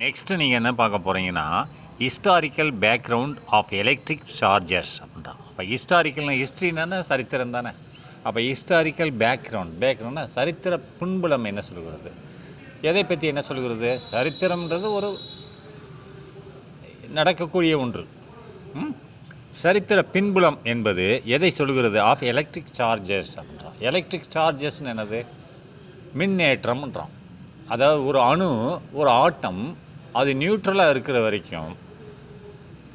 Next நீங்கள் என்ன பார்க்க போகிறீங்கன்னா historical background of electric chargers அப்படின்றான். அப்போ ஹிஸ்டாரிக்கல்னா ஹிஸ்ட்ரின்னா சரித்திரம் தானே. அப்போ ஹிஸ்டாரிக்கல் பேக்ரவுண்ட்னா சரித்திர பின்புலம் என்ன சொல்கிறது, எதை பற்றி என்ன சொல்கிறது? சரித்திரம்ன்றது ஒரு நடக்கக்கூடிய ஒன்று. சரித்திர பின்புலம் என்பது எதை சொல்கிறது? ஆஃப் எலக்ட்ரிக் சார்ஜர்ஸ் அப்படின்றான். எலக்ட்ரிக் சார்ஜர்ஸ்னு என்னது? மின்னேற்றம்ன்றான். அதாவது ஒரு அணு, ஒரு ஆட்டம், அது நியூட்ரலாக இருக்கிற வரைக்கும்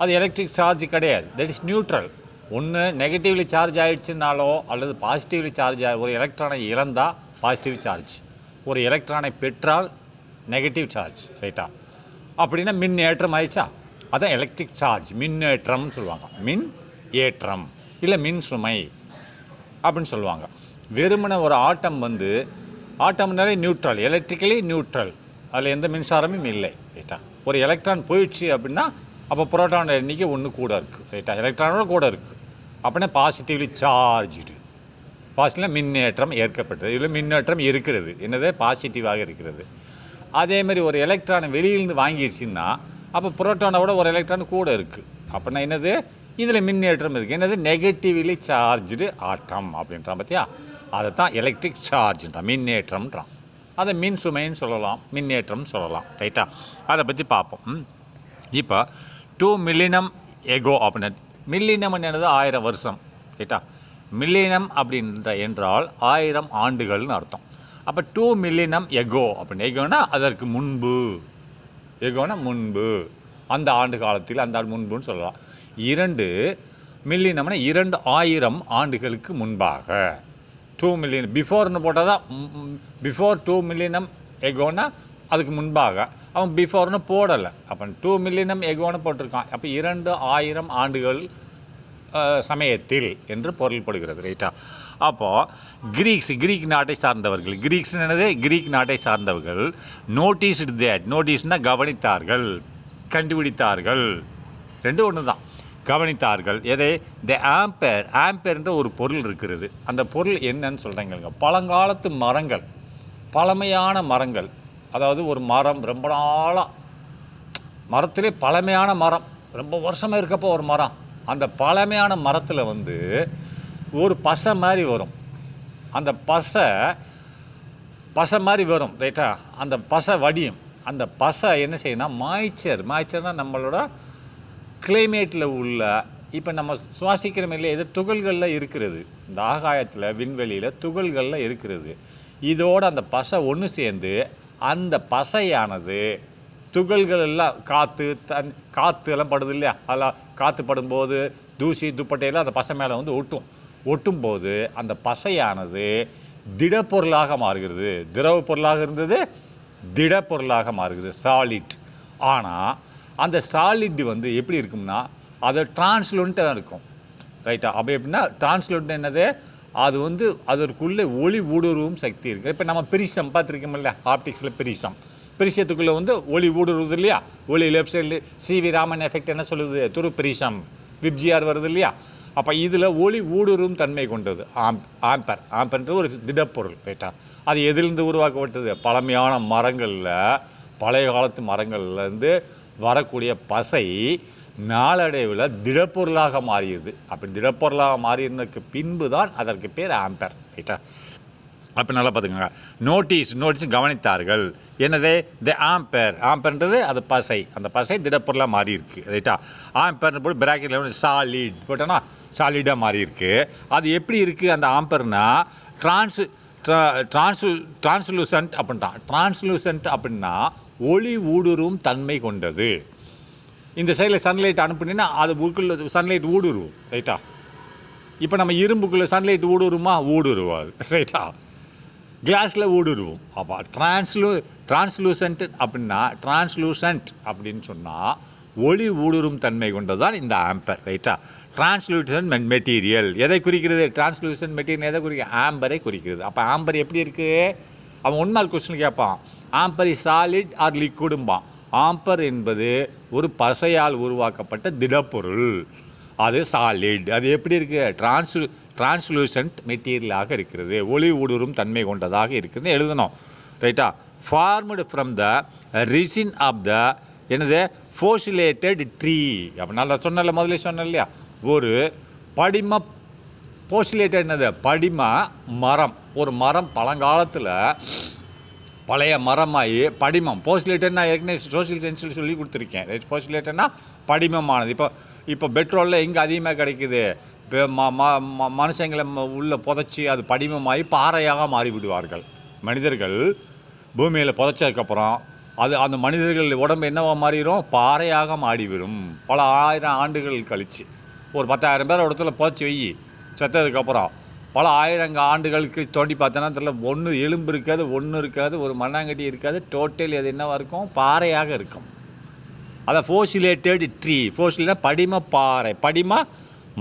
அது எலக்ட்ரிக் சார்ஜ் கிடையாது. That is neutral. ஒன்று நெகட்டிவ்லி சார்ஜ் ஆகிடுச்சுனாலோ அல்லது பாசிட்டிவ்லி சார்ஜ் ஒரு எலக்ட்ரானை இழந்தால் பாசிட்டிவ் சார்ஜ், ஒரு எலக்ட்ரானை பெற்றால் நெகட்டிவ் சார்ஜ், ரைட்டா? அப்படின்னா மின் ஏற்றம் ஆயிடுச்சா, அதான் எலக்ட்ரிக் சார்ஜ். மின்னேற்றம்னு சொல்லுவாங்க. மின் ஏற்றம் இல்லை மின் சுமை அப்படின்னு சொல்லுவாங்க. வெறுமன ஒரு ஆட்டம் ஆட்டம்னாலே நியூட்ரல், எலக்ட்ரிக்கலி நியூட்ரல், அதில் எந்த மின்சாரமும் இல்லை, ரைட்டா? ஒரு எலக்ட்ரான் போயிடுச்சு அப்படின்னா அப்போ புரோட்டானோட எண்ணிக்கை ஒன்று கூட இருக்குது, ரைட்டா? எலக்ட்ரானோட கூட இருக்குது அப்படின்னா பாசிட்டிவ்லி சார்ஜ்டு. பாசிட்டிவ்ல மின்னேற்றம் ஏற்கப்பட்டது, இதில் மின்னேற்றம் இருக்கிறது, என்னது பாசிட்டிவாக இருக்கிறது. அதேமாதிரி ஒரு எலக்ட்ரானை வெளியிலேருந்து வாங்கிடுச்சுன்னா அப்போ புரோட்டானோட ஒரு எலக்ட்ரான் கூட இருக்குது அப்படின்னா என்னது? இதில் மின்னேற்றம் இருக்குது, என்னது? நெகட்டிவ்லி சார்ஜ்டு ஆட்டம் அப்படின்றான். பார்த்தியா? அதை தான் எலக்ட்ரிக் சார்ஜ்ன்றான், மின்னேற்றம்ன்றான். அதை மின் சுமைன்னு சொல்லலாம், மின்னேற்றம் சொல்லலாம், ரைட்டா? அதை பற்றி பார்ப்போம். இப்போ 2 மில்லியனம் எகோ அப்படின்னா, மில்லியனம் என்னது? 1000 வருஷம், ரைட்டா? மில்லியனம் அப்படின்ற என்றால் 1000 ஆண்டுகள்னு அர்த்தம். அப்போ 2 மில்லியனம் எகோ அப்படின்னு, எகோனா அதற்கு முன்பு, எகோனா முன்பு, அந்த ஆண்டு காலத்தில், அந்த முன்புன்னு சொல்லலாம். 2 மில்லியனம்னா 2000 ஆண்டுகளுக்கு முன்பாக. 2 மில்லியன் பிஃபோர்னு போட்டால் தான் பிஃபோர் 2 மில்லியனம் எகோனா அதுக்கு முன்பாக. அவன் பிஃபோர்னு போடலை, அப்போ 2 மில்லியனம் எகோன்னு போட்டிருக்கான். அப்போ 2000 ஆண்டுகள் சமயத்தில் என்று பொருள்படுகிறது, ரைட்டா? அப்போது கிரீக் நாட்டை சார்ந்தவர்கள், கிரீக்ஸ் என்னது? கிரீக் நாட்டை சார்ந்தவர்கள் நோட்டீஸ்டு தேட், நோட்டீஸ்னால் கவனித்தார்கள், கண்டுபிடித்தார்கள், ரெண்டும் ஒன்று தான். கவனித்தார்கள் எதை? த ஆம்பேர். ஆம்பேர்ன்ற ஒரு பொருள் இருக்கிறது. அந்த பொருள் என்னன்னு சொல்கிறேங்க. பழங்காலத்து மரங்கள், பழமையான மரங்கள், அதாவது ஒரு மரம் ரொம்ப நாளாக, மரத்திலே பழமையான மரம், ரொம்ப வருஷமாக இருக்கப்போ ஒரு மரம், அந்த பழமையான மரத்தில் ஒரு பசை மாதிரி வரும். அந்த பசை மாதிரி வரும், ரைட்டா? அந்த பசை வடியும். அந்த பசை என்ன செய்யணும்னா மாய்ச்சர்னால் நம்மளோட கிளைமேட்டில் உள்ள, இப்போ நம்ம சுவாசிக்கிற இல்லை, எது துகள்களில் இருக்கிறது, இந்த ஆகாயத்தில் விண்வெளியில் துகள்களில் இருக்கிறது. இதோடு அந்த பசை ஒன்று சேர்ந்து அந்த பசையானது துகள்கள் எல்லாம் காற்று எல்லாம் படுது இல்லையா, அதெல்லாம் காற்று படும்போது தூசி துப்பட்டையெல்லாம் அந்த பசை மேலே ஒட்டும்போது அந்த பசையானது திடப்பொருளாக மாறுகிறது. திரவ பொருளாக இருந்தது திடப்பொருளாக மாறுகிறது, சாலிட். ஆனால் அந்த சாலிட் எப்படி இருக்கும்னா அது டிரான்ஸ்லூண்ட்டாக இருக்கும், ரைட்டா? அப்போ எப்படின்னா டிரான்ஸ்லூண்ட் என்னது? அது அதற்குள்ளே ஒளி ஊடுருவும் சக்தி இருக்குது. இப்போ நம்ம பிரிசம் பார்த்துருக்கோம் இல்லையா, ஆப்டிக்ஸில் பிரிசத்துக்குள்ளே ஒளி ஊடுருவுது இல்லையா? ஒளி லெஃப்ட் சைடில் சிவி ராமன் எஃபெக்ட் என்ன சொல்லுது? துரு பிரிசம் விப்ஜிஆர் வருது இல்லையா? அப்போ இதில் ஒளி ஊடுருவும் தன்மை கொண்டது ஆம்பர்ன்ற ஒரு திடப்பொருள், ரைட்டா? அது எதிலிருந்து உருவாக்கப்பட்டது? பழமையான மரங்களில், பழைய காலத்து மரங்கள்லேருந்து வரக்கூடிய பசை நாளடைவில் திடப்பொருளாக மாறியது. அப்படி திடப்பொருளாக மாறினதுக்கு பின்பு தான் அதற்கு பேர் ஆம்பர், ரைட்டா? அப்போ நல்லா பார்த்துக்கோங்க. நோட்டீஸ் கவனித்தார்கள், என்னது? த ஆம்பர்ன்றது அது பசை, அந்த பசை திடப்பொருளாக மாறி இருக்கு, ரைட்டா? ஆம்பர்னு போட்டு பிராக்கெட்டில் சாலிட் போட்டோன்னா சாலிடாக மாறி இருக்கு. அது எப்படி இருக்குது அந்த ஆம்பர்னா? டிரான்ஸ்லூசன்ட் அப்படின்ட்டான். டிரான்ஸ்லூசன்ட் அப்படின்னா ஒளி ஊடுருவும் தன்மை கொண்டது. இந்த சைடில் சன்லைட் அனுப்புனீங்கன்னா அது உள்ளுக்குள்ள சன்லைட் ஊடுருவும், ரைட்டா? இப்போ நம்ம இரும்புக்குள்ளே சன்லைட் ஊடுருவாது, ரைட்டா? கிளாஸில் ஊடுருவும். அப்போ டிரான்ஸ்லூசன்ட் அப்படின்னா, டிரான்ஸ்லூசன்ட் அப்படின்னு சொன்னால் ஒளி ஊடுருவும் தன்மை கொண்டது தான் இந்த ஆம்பர், ரைட்டா? டிரான்ஸ்லூசன்ட் மெட்டீரியல் எதை குறிக்கிறது? டிரான்ஸ்லூசன்ட் மெட்டீரியல் எதை குறிக்கிறது? ஆம்பரை குறிக்கிறது. அப்போ ஆம்பர் எப்படி இருக்குது? அவன் 1 மார்க் கொஸ்டின் கேட்பான். ஆம்பர் இஸ் சாலிட் ஆர் லிக்விடும்பான். ஆம்பர் என்பது ஒரு பசையால் உருவாக்கப்பட்ட திடப்பொருள், அது சாலிட். அது எப்படி இருக்குது? டிரான்ஸ்லூசன்ட் மெட்டீரியலாக இருக்கிறது, ஒளி ஊடுருவும் தன்மை கொண்டதாக இருக்கிறது எழுதணும், ரைட்டா? Formed from the resin of the என்னது ஃபோசிலேட்டட் ட்ரீ. அப்போ நல்லா சொன்னல, முதல்ல சொன்ன இல்லையா, ஒரு படிம ஃபோசிலேட்டட் என்னது படிம மரம். ஒரு மரம் பழங்காலத்தில் பழைய மரமாகி படிமம். ஃபோசிலேட்டட் நான் ஏற்கனவே சோசியல் சயின்ஸில் சொல்லி கொடுத்துருக்கேன். ரைட், ஃபோசிலேட்டட்னா படிமமானது. இப்போ பெட்ரோலில் எங்கே அதிகமாக கிடைக்குது, மனுஷங்களை உள்ள புதைச்சி அது படிமமாகி பாறையாக மாறிவிடுவார்கள். மனிதர்கள் பூமியில் புதைச்சதுக்கப்புறம் அந்த மனிதர்கள் உடம்பு என்னவா மாறிடும், பாறையாக மாறிவிடும். பல ஆயிரம் ஆண்டுகள் கழித்து ஒரு 10,000 பேர் இடத்துல புதைச்சி வை, செத்ததுக்கப்புறம் பல ஆயிரம் ஆண்டுகளுக்கு தோண்டி பார்த்தோன்னா தெரியல, ஒன்று எலும்பு இருக்காது, ஒன்று இருக்காது, ஒரு மண்ணாங்கட்டி இருக்காது, டோட்டல் அது என்னவாக இருக்கும், பாறையாக இருக்கும். அதான் ஃபோசிலேட்டட் ட்ரீ. ஃபோசிலேட்டா படிம பாறை, படிம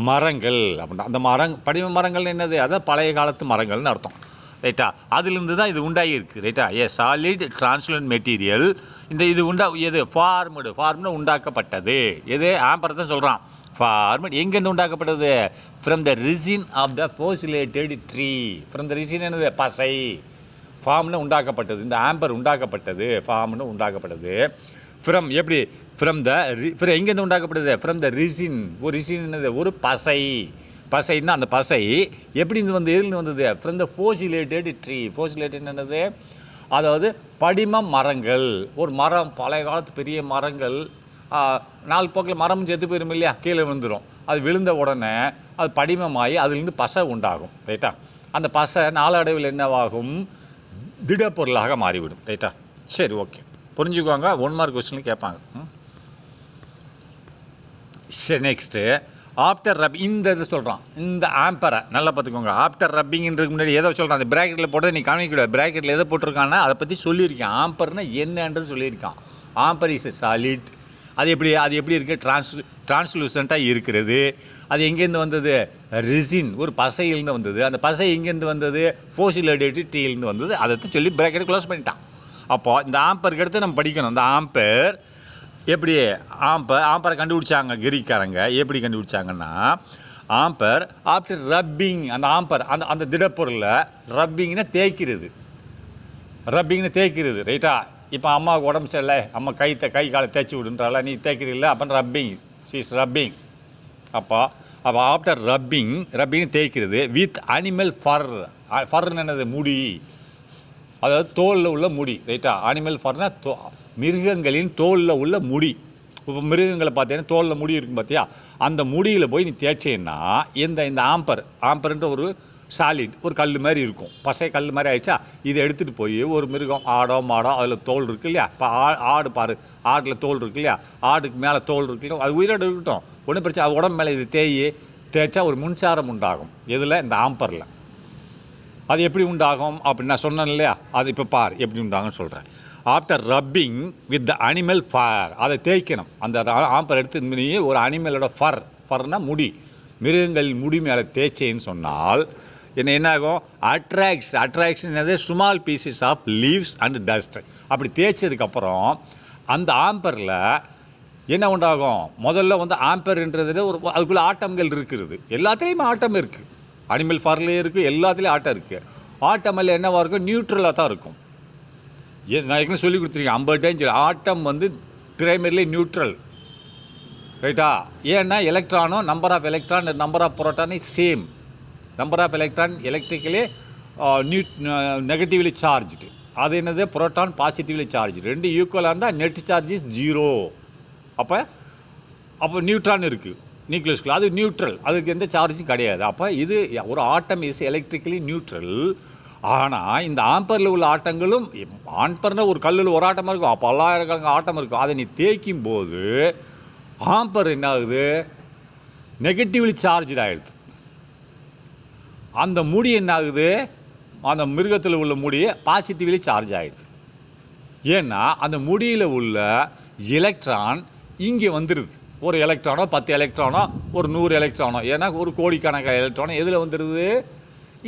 மரங்கள் அப்படின்னா அந்த படிம மரங்கள் என்னது, அதான் பழைய காலத்து மரங்கள்னு அர்த்தம். ரைட்டா, அதுலேருந்து தான் இது உண்டாகி இருக்குது. ரைட்டா, சாலிட் டிரான்ஸ்லூசன்ட் மெட்டீரியல். இது எது ஃபார்ம்டு உண்டாக்கப்பட்டது. எது ஆம்பர் தான் சொல்கிறான். ஃபார்ம்டு எங்கேருந்து உண்டாக்கப்பட்டது, from the resin of the fossilated tree. From the resin என்னது, பசை. ஃபார்ம்னு உண்டாக்கப்பட்டது, இந்த ஆம்பர் உண்டாக்கப்பட்டது, ஃபார்ம்னு உண்டாக்கப்பட்டது. ஃப்ரம் எப்படி, எங்கேருந்து உண்டாக்கப்படுது, ஃப்ரம் த ரிசின். ஒரு ரிசின் என்னது, ஒரு பசை. பசைன்னா அந்த பசை எப்படி எதுலேருந்து வந்தது, ஃப்ரம் த ஃபோசிலேட்டட் ட்ரீ. ஃபோசிலேட்டட் என்னது, அதாவது படிம மரங்கள். ஒரு மரம் பழைய காலத்து பெரிய மரங்கள் நாலு போக்கில் மரம் செத்து போயிடும் இல்லையா, கீழே விழுந்துடும். அது விழுந்த உடனே அது படிமமாகி அதுலேருந்து பசை உண்டாகும். ரைட்டா, அந்த பசை நாளடைவில் என்னவாகும், திடப்பொருளாக மாறிவிடும். ரைட்டா, சரி, ஓகே, புரிஞ்சுக்குவாங்க. 1 மார்க் கொஸ்டின் கேட்பாங்க. சரி, நெக்ஸ்ட்டு ஆஃப்டர் ரப்பிங். இந்த இது சொல்கிறான், இந்த ஆம்பரை நல்லா பார்த்துக்கோங்க. ஆஃப்டர் ரப்பிங்கிறதுக்கு முன்னாடி எதை சொல்கிறான், அந்த ப்ராக்கெட்டில் போட்டு நீ காமிக்கூடாது. ப்ராக்கெட்டில் எதை போட்டிருக்கான்னா அதை பற்றி சொல்லியிருக்கேன். ஆம்பர்னா என்னன்றது சொல்லியிருக்கான். Amber is a solid. அது எப்படி இருக்குது, டிரான்ஸ்லூசண்ட்டாக இருக்கிறது. அது எங்கேருந்து வந்தது, ரிசின், ஒரு பசையிலேருந்து வந்தது. அந்த பசை எங்கேருந்து வந்தது, ஃபோசிலேட்டட் ட்ரீலேருந்து வந்தது. அதை சொல்லி ப்ராக்கெட் க்ளோஸ் பண்ணிட்டான். அப்போ இந்த ஆம்பருக்கு அடுத்து நம்ம படிக்கணும். இந்த ஆம்பர் எப்படி, ஆம்பரை கண்டுபிடிச்சாங்க கிரீக்காரங்க. எப்படி கண்டுபிடிச்சாங்கன்னா, ஆம்பர் ஆஃப்டர் ரப்பிங். அந்த ஆம்பர் அந்த திடப்பொருளை ரப்பிங்னா தேய்க்கிறது. ரைட்டா, இப்போ அம்மாவுக்கு உடம்பு சரியில்லை, அம்மா கை காலை தேய்ச்சி விடுன்றால, நீ தேய்க்கிறீல்ல, அப்போ ரப்பிங், சீஸ் ரப்பிங். அப்போ ஆஃப்டர் ரப்பிங் தேய்க்கிறது வித் அனிமல் ஃபர்ன்னு என்னது, முடி. அதாவது தோலில் உள்ள முடி. ரைட்டா, அனிமல் ஃபர்னா மிருகங்களின் தோலில் உள்ள முடி. இப்போ மிருகங்களை பார்த்தீங்கன்னா தோலில் முடி இருக்கும் பார்த்தியா, அந்த முடியில் போய் நீ தேய்ச்சேன்னா இந்த ஆம்பர்ன்ற ஒரு சாலிட், ஒரு கல் மாதிரி இருக்கும். பசை கல் மாதிரி ஆயிடுச்சா, இதை எடுத்துகிட்டு போய் ஒரு மிருகம், ஆடோ மாடோ, அதில் தோல் இருக்குது இல்லையா. இப்போ ஆடு பாரு, ஆட்டில் தோல் இருக்கு இல்லையா, ஆடுக்கு மேலே தோல் இருக்கு இல்லையா, அது உயிரோடு இருக்கட்டும், ஒன்றும் பிரச்சனை. அது உடம்பு மேலே இது தேய்ச்சா ஒரு மின்சாரம் உண்டாகும். எதில், இந்த ஆம்பரில். அது எப்படி உண்டாகும் அப்படின்னு நான் சொன்னேன் இல்லையா, அது இப்போ பார் எப்படி உண்டாகும்னு சொல்கிறேன். After rubbing with the animal fur, அதை தேய்க்கணும். அந்த ஆம்பர் எடுத்து ஒரு அனிமலோட ஃபர்னா முடி, மிருகங்கள் முடி மேலே தேய்ச்சேன்னு சொன்னால் என்ன ஆகும், அட்ராக்ஷன் என்னது, small pieces of leaves and dust. அப்படி தேய்ச்சதுக்கப்புறம் அந்த ஆம்பரில் என்ன உண்டாகும், முதல்ல ஆம்பர்ன்றது அதுக்குள்ளே ஆட்டங்கள் இருக்கிறது. எல்லாத்துலேயுமே ஆட்டம் இருக்குது. அனிமல் ஃபர்லேயே இருக்குது, எல்லாத்துலேயும் ஆட்டம் இருக்குது. ஆட்டமில் என்னவாக இருக்கும், நியூட்ரலாக தான் இருக்கும். நான் ஏற்கனவே சொல்லி கொடுத்துருக்கேன் 50 டைம் சொல்லி. Atom primarily neutral. ரைட்டா, ஏன்னா எலக்ட்ரானும் number of electron number of proton is same. Number of electron electrically negatively charged. அது என்னது, புரோட்டான் பாசிட்டிவ்லி சார்ஜ். ரெண்டு ஈக்குவலாக இருந்தால் நெட் சார்ஜ் இஸ் 0. அப்போ நியூட்ரான் இருக்குது நியூக்ளியஸ்குள்ள, அது நியூட்ரல், அதுக்கு எந்த சார்ஜும் கிடையாது. அப்போ இது ஒரு ஆட்டம் இஸ் எலக்ட்ரிக்கலி நியூட்ரல். ஆனால் இந்த ஆம்பரில் உள்ள ஆட்டங்களும், ஆம்பர்னா ஒரு கல்லில் ஒரு ஆட்டமாக இருக்கும், அப்போ 1000 ஆட்டம் இருக்கும். அதை நீ தேய்க்கும் போது ஆம்பர் என்ன ஆகுது, நெகட்டிவ்லி சார்ஜ் ஆகிடுது. அந்த முடி என்ன ஆகுது, அந்த மிருகத்தில் உள்ள முடி பாசிட்டிவ்லி சார்ஜ் ஆகிடுது. ஏன்னா அந்த முடியில் உள்ள எலக்ட்ரான் இங்கே வந்துடுது. ஒரு எலக்ட்ரானோ 10 எலக்ட்ரானோ ஒரு 100 எலக்ட்ரானோ, ஏன்னா ஒரு கோடிக்கணக்கான எலக்ட்ரானோ எதில் வந்துடுது,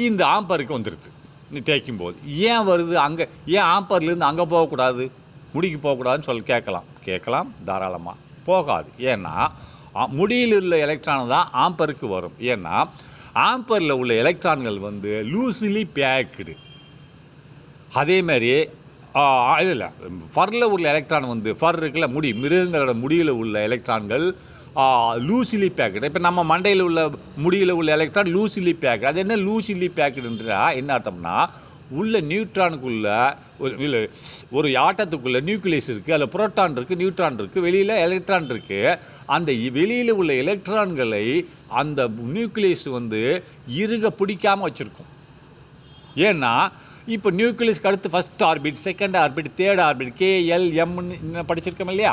இந்த ஆம்பருக்கு வந்துடுது. நீ தேய்க்கும் போது ஏன் வருது, அங்கே ஏன் ஆம்பர்லேருந்து அங்கே போகக்கூடாது, முடிக்கு போகக்கூடாதுன்னு கேட்கலாம் தாராளமாக. போகாது. ஏன்னா முடியில் உள்ள எலக்ட்ரான் தான் ஆம்பருக்கு வரும். ஏன்னா ஆம்பரில் உள்ள எலக்ட்ரான்கள் லூஸ்லி பேக்குடு. அதே மாதிரி இல்லை ஃபரில் உள்ள எலக்ட்ரான் வந்து ஃபர் இருக்குல்ல முடி மிருகங்களோட முடியில் உள்ள எலக்ட்ரான்கள் லூசிலி பேக்கடு. இப்போ நம்ம மண்டையில் உள்ள முடியில் உள்ள எலக்ட்ரான் லூசிலி பேக்கடு. அது என்ன லூசிலி பேக்கடுன்றா என்ன அர்த்தம்னா உள்ள நியூட்ரானுக்குள்ள இல்லை ஒரு ஆட்டத்துக்குள்ளே நியூக்ளியஸ் இருக்குது, அதில் புரோட்டான் இருக்குது, நியூட்ரான் இருக்குது, வெளியில் எலக்ட்ரான் இருக்குது. அந்த வெளியில் உள்ள எலக்ட்ரான்களை அந்த நியூக்ளியஸ் வந்து இறுக பிடிக்காமல் வச்சுருக்கும். ஏன்னா இப்போ நியூக்ளியஸ்க்கு அடுத்து first orbit, second orbit, third orbit, KLMன்னு படிச்சிருக்கோம் இல்லையா?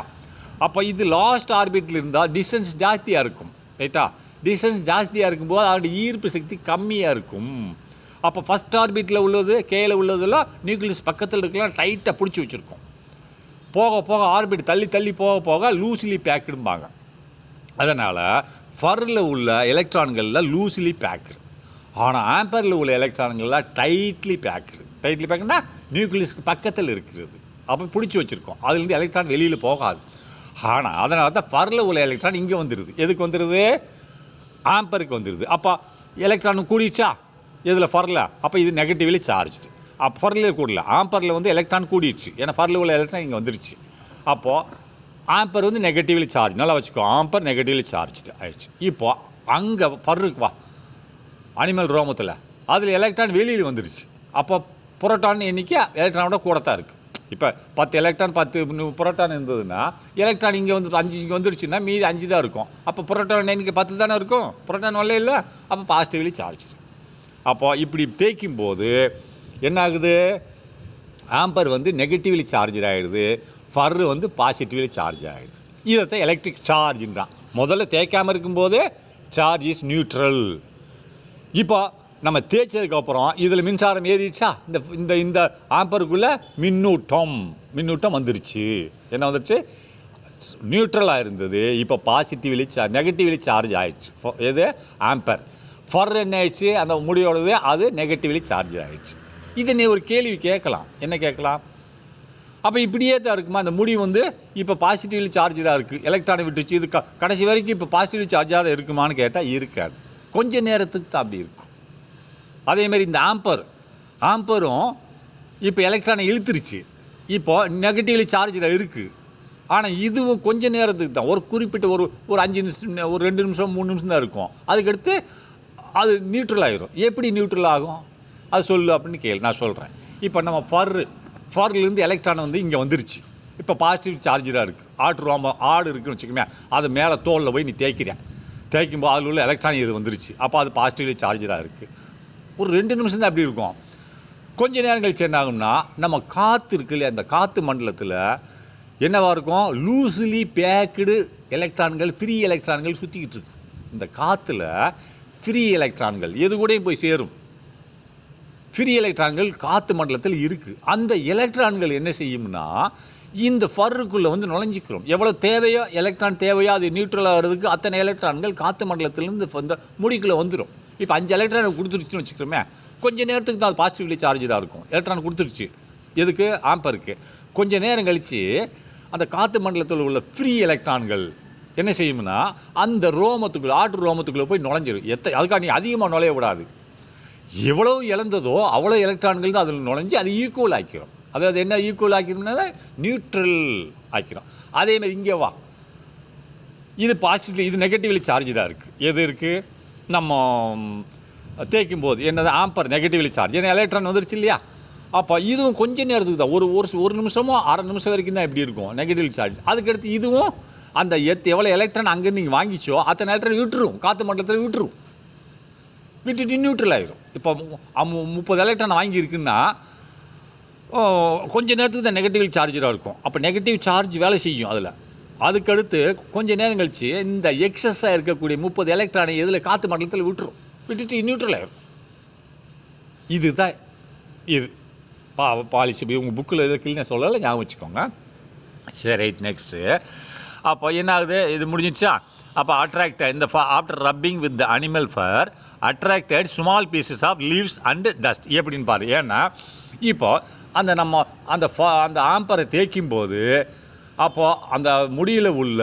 அப்போ இது லாஸ்ட் ஆர்பிட்டில் இருந்தால் டிஸ்டன்ஸ் ஜாஸ்தியாக இருக்கும், ரைட்டா? டிஸ்டன்ஸ் ஜாஸ்தியாக இருக்கும்போது அதோட ஈர்ப்பு சக்தி கம்மியாக இருக்கும். அப்போ ஃபஸ்ட் ஆர்பிட்டில் உள்ளது கேல உள்ளதெல்லாம் நியூக்ளியஸ் பக்கத்தில் இருக்கலாம் டைட்டாக பிடிச்சி வச்சுருக்கோம். போக போக ஆர்பிட் தள்ளி தள்ளி போக போக லூஸ்லி பேக்குடும்பாங்க. அதனால் ஃபரில் உள்ள எலக்ட்ரான்களில் லூஸ்லி பேக்குடு. ஆனால் ஆம்பரில் உள்ள எலக்ட்ரான்கள்லாம் டைட்லி பேக்குடு. டைட்லி பேக்குன்னா நியூக்ளியஸ்க்கு பக்கத்தில் இருக்கிறது, அப்போ பிடிச்சி வச்சுருக்கோம். அதுலேருந்து எலக்ட்ரான் வெளியில் போகாது. ஆனால் அதனால தான் ஃபரில் உள்ள எலக்ட்ரான் இங்கே வந்துடுது. எதுக்கு வந்துடுது? ஆம்பருக்கு வந்துடுது. அப்போ எலக்ட்ரான் கூடிடுச்சா இதில் ஃபரில்? அப்போ இது நெகட்டிவ்லி சார்ஜ்டு. அப்போ ஃபரில் கூடல, ஆம்பரில் வந்து எலக்ட்ரான் கூடிடுச்சு. ஏன்னா ஃபரில் உள்ள எலக்ட்ரான் இங்கே வந்துடுச்சு. அப்போது ஆம்பர் வந்து நெகட்டிவ்லி சார்ஜ். நல்லா வச்சுக்கோ, ஆம்பர் நெகட்டிவ்லி சார்ஜ்டு ஆயிடுச்சு. இப்போது அங்கே ஃபருக்கு வா அனிமல் ரோமத்தில் அதில் எலக்ட்ரான் வெளியில் வந்துடுச்சு. அப்போ புரோட்டான் எண்ணிக்கை எலக்ட்ரானோட கூட தான் இருக்குது. இப்போ 10 எலக்ட்ரான் 10 புரோட்டான் இருந்ததுன்னா எலக்ட்ரான் இங்கே வந்து 5 இங்கே வந்துருச்சுன்னா மீதி 5 தான் இருக்கும். அப்போ புரோட்டான் எண்ணிக்கை 10 தானே இருக்கும். புரோட்டான் வரல இல்லை, அப்போ பாசிட்டிவ்லி சார்ஜ். அப்போது இப்படி தேய்க்கும்போது என்ன ஆகுது? ஆம்பர் வந்து நெகட்டிவ்லி சார்ஜ் ஆகிடுது, ஃபர்ரு வந்து பாசிட்டிவ்லி சார்ஜ் ஆகிடுது. இதைத்தான் எலக்ட்ரிக் சார்ஜுன்றான். முதல்ல தேய்க்காமல் இருக்கும்போது சார்ஜ் இஸ் நியூட்ரல். இப்போ நம்ம தேய்ச்சதுக்கப்புறம் இதில் மின்சாரம் ஏறிடுச்சா? இந்த இந்த இந்த ஆம்பருக்குள்ளே மின்னூட்டம் வந்துருச்சு. என்ன வந்துருச்சு? நியூட்ரலாக இருந்தது, இப்போ பாசிட்டிவ்லி நெகட்டிவ்லி சார்ஜ் ஆகிடுச்சு. எது? ஆம்பர். ஃபர் என்ன ஆயிடுச்சு? அந்த முடியோடது அது நெகட்டிவ்லி சார்ஜ் ஆகிடுச்சு. இதை நீ ஒரு கேள்வி கேட்கலாம். என்ன கேட்கலாம்? அப்போ இப்படியே தான் இருக்குமா? அந்த முடி வந்து இப்போ பாசிட்டிவ்லி சார்ஜாக இருக்குது, எலக்ட்ரானை விட்டுச்சு, இது கடைசி வரைக்கும் இப்போ பாசிட்டிவ்லி சார்ஜாக இருக்குமான்னு கேட்டால் இருக்காது. கொஞ்ச நேரத்துக்கு தான் அப்படி இருக்கும். அதேமாதிரி இந்த ஆம்பரும் இப்போ எலக்ட்ரானை இழுத்துருச்சு, இப்போ நெகட்டிவ்லி சார்ஜில் இருக்குது. ஆனால் இதுவும் கொஞ்ச நேரத்துக்கு தான், ஒரு குறிப்பிட்ட ஒரு 5 நிமிஷம், ஒரு 2 நிமிஷம் 3 நிமிஷம் தான் இருக்கும். அதுக்கடுத்து அது நியூட்ரல் ஆகிரும். எப்படி நியூட்ரல் ஆகும் அது சொல்லு அப்படின்னு கேளு, நான் சொல்கிறேன். இப்போ நம்ம ஃபர்லேருந்து எலக்ட்ரான் வந்து இங்கே வந்துருச்சு, இப்போ பாசிட்டிவ் சார்ஜராக இருக்குது. ஆடு இருக்குன்னு வச்சுக்கோமே, அது மேலே தோலில் போய் நீ தேய்க்கும்போது அதில் உள்ள எலக்ட்ரான் இது வந்துருச்சு, அப்போ அது பாசிட்டிவ்லி சார்ஜராக இருக்குது. ஒரு 2 நிமிஷம் தான் அப்படி இருக்கும். கொஞ்ச நேரம் கழிச்சு என்ன ஆகும்னா, நம்ம காற்று இருக்கு இல்லையா, அந்த காற்று மண்டலத்தில் என்னவாக இருக்கும்? லூஸ்லி பேக்குடு எலக்ட்ரான்கள், ஃப்ரீ எலக்ட்ரான்கள் சுற்றிக்கிட்டு இருக்கு. இந்த காற்றுல ஃப்ரீ எலக்ட்ரான்கள் எது கூடயும் போய் சேரும். ஃப்ரீ எலக்ட்ரான்கள் காற்று மண்டலத்தில் இருக்குது. அந்த எலக்ட்ரான்கள் என்ன செய்யும்னா இந்த ஃபர்ருக்குள்ளே வந்து நுழைஞ்சிக்கிறோம். எவ்வளோ தேவையோ எலக்ட்ரான் தேவையோ அது நியூட்ரலாக வர்றதுக்கு அத்தனை எலக்ட்ரான்கள் காற்று மண்டலத்திலேருந்து இந்த முடிக்குள்ளே வந்துடும். இப்போ 5 எலக்ட்ரான் கொடுத்துருச்சுன்னு வச்சுக்கிறோமே, கொஞ்சம் நேரத்துக்கு தான் அது பாசிட்டிவ்லி சார்ஜாக இருக்கும். எலக்ட்ரான் கொடுத்துருச்சு எதுக்கு? ஆம்பருக்கு. கொஞ்சம் நேரம் கழித்து அந்த காற்று மண்டலத்தில் உள்ள ஃப்ரீ எலக்ட்ரான்கள் என்ன செய்யும்னா அந்த ரோமத்துக்குள்ளே, ஆட்டு ரோமத்துக்குள்ளே போய் நுழைஞ்சிடும். அதுக்காக நீ அதிகமாக நுழைய விடாது. எவ்வளோ இழந்ததோ அவ்வளோ எலக்ட்ரான்கள் தான் அதில் நுழைஞ்சி அது ஈக்குவல் ஆக்கிரும். அதாவது என்ன ஈக்குவல் ஆக்கிரும்னா நியூட்ரல் ஆக்கிரும். அதேமாதிரி இங்கே வா, இது பாசிட்டிவ், இது நெகட்டிவ்லி சார்ஜாக இருக்குது. எது இருக்குது? நம்ம தேய்க்கும் போது என்னது? Amber negatively charge. ஏன்னா எலக்ட்ரான் வந்துருச்சு இல்லையா? அப்போ இதுவும் கொஞ்சம் நேரத்துக்கு தான், ஒரு நிமிஷமோ அரை நிமிஷம் வரைக்கும் தான் எப்படி இருக்கும் நெகட்டிவ்லி சார்ஜ். அதுக்கடுத்து இதுவும் அந்த எவ்வளோ எலக்ட்ரான் அங்கேருந்து நீங்கள் வாங்கிச்சோ அத்தனை எலக்ட்ரான் விட்டுரும், காற்று மண்டலத்தில் விட்டுட்டு நியூட்ரல் ஆகிடும். இப்போ 30 எலக்ட்ரான் வாங்கியிருக்குன்னா கொஞ்சம் நேரத்துக்கு தான் நெகட்டிவ் சார்ஜராக இருக்கும். அப்போ நெகட்டிவ் சார்ஜ் வேலை செய்யும் அதில். அதுக்கடுத்து கொஞ்சம் நேரம் கழித்து இந்த எக்ஸஸாக இருக்கக்கூடிய 30 எலக்ட்ரானை எதில் காற்று மண்டலத்தில் விட்டுட்டு நியூட்ரல் ஆகிடும். இதுதான் இது பாலிசி. உங்கள் புக்கில் எதுக்கு நான் சொல்லலை, ஞாபகம் வச்சுக்கோங்க. சரி, ரைட். நெக்ஸ்ட்டு அப்போ என்ன ஆகுது? இது முடிஞ்சிச்சா? அப்போ அட்ராக்டட் இந்த after rubbing with the animal fur attracted small pieces of leaves and dust. எப்படின்னு பாரு. ஏன்னா இப்போ அந்த ஆம்பரை தேய்க்கும் போது அப்போது அந்த முடியில் உள்ள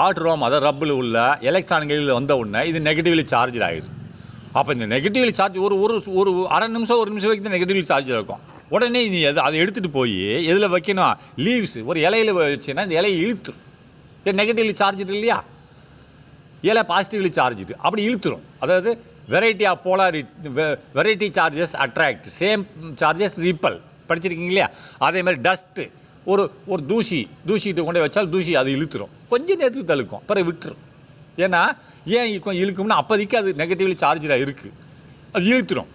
ஆட்ரோம், அதாவது ரப்பில் உள்ள எலக்ட்ரான்களில் வந்த உடனே இது நெகட்டிவ்லி சார்ஜ் ஆகிடுது. அப்போ இந்த நெகட்டிவ்லி சார்ஜ் ஒரு அரை நிமிஷம் 1 நிமிஷம் வரைக்கும் தான் நெகட்டிவ்லி சார்ஜ் இருக்கும். உடனே நீ அதை எடுத்துகிட்டு போய் எதில் வைக்கணும், லீவ்ஸ் ஒரு இலையில் வச்சுன்னா இந்த இலையை இழுத்துரும். நெகட்டிவ்லி சார்ஜ் இல்லையா, இலை பாசிட்டிவ்லி சார்ஜ், அப்படி இழுத்துரும். அதாவது variety of variety charges attract, same charges repel, படிச்சிருக்கீங்க இல்லையா? அதே மாதிரி டஸ்ட்டு, ஒரு தூசிட்டு கொண்டு வச்சால் தூசி அது இழுத்துரும், கொஞ்சம் நேரத்துக்கு தழுக்கும், பிறகு விட்டுரும். ஏன்னா ஏன் இழுக்கும்னா அப்போதைக்கு அது நெகட்டிவ்லி சார்ஜாக இருக்குது, அது இழுத்துரும்.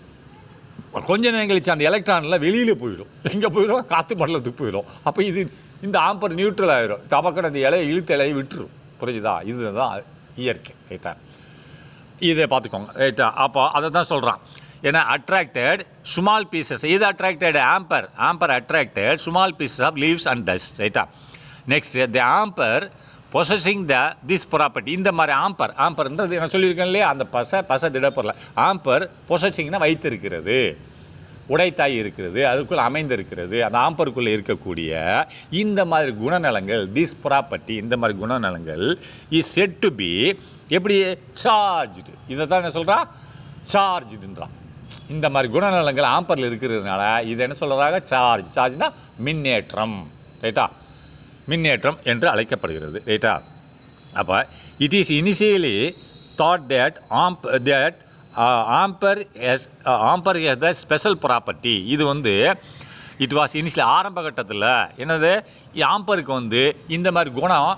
கொஞ்ச நேரம் கழிச்சு அந்த எலக்ட்ரான்லாம் வெளியில் போயிடும். எங்கே போயிடும், காற்று மண்டலத்துக்கு போயிடும். அப்போ இந்த ஆம்பர் நியூட்ரல் ஆகிடும். டபக்கட அந்த இலையை விட்டுரும். புரியுதா? இதுதான் இயற்கை. ரைட்டா, இதை பார்த்துக்கோங்க. ரைட்டா, அப்போ அதை தான் சொல்கிறான். ஏன்னா அட்ராக்டட் ஸ்மால் பீசஸ், இது attracted amber attracted small pieces of leaves and dust. ரைட்டா, next the amber possessing this property. இந்த மாதிரி ஆம்பர்ன்றது நான் சொல்லியிருக்கேன் இல்லையா, அந்த பசை திடப்பொருள். ஆம்பர் பொசஸிங்னா வைத்திருக்கிறது, உடைத்தாய் இருக்கிறது, அதுக்குள்ளே அமைந்திருக்கிறது. அந்த ஆம்பருக்குள்ளே இருக்கக்கூடிய இந்த மாதிரி குணநலங்கள், திஸ் ப்ராப்பர்ட்டி, இந்த மாதிரி குணநலங்கள் இஸ் செட் டு பி எப்படி சார்ஜ்டு. இதை தான் என்ன சொல்கிறா, சார்ஜ்டுன்றான். இந்த மாதிரி குணநலங்கள் ஆம்பரில் இருக்கிறதுனால இதை என்ன சொல்கிறாங்க, சார்ஜ்னா மின்னேற்றம். ரைட்டா, மின்னேற்றம் என்று அழைக்கப்படுகிறது. ரைட்டா, அப்போ it is initially thought that Amber has the special property. இது இட் வாஸ் இனிஷியல் ஆரம்ப கட்டத்தில் என்னது, ஆம்பருக்கு இந்த மாதிரி குணம்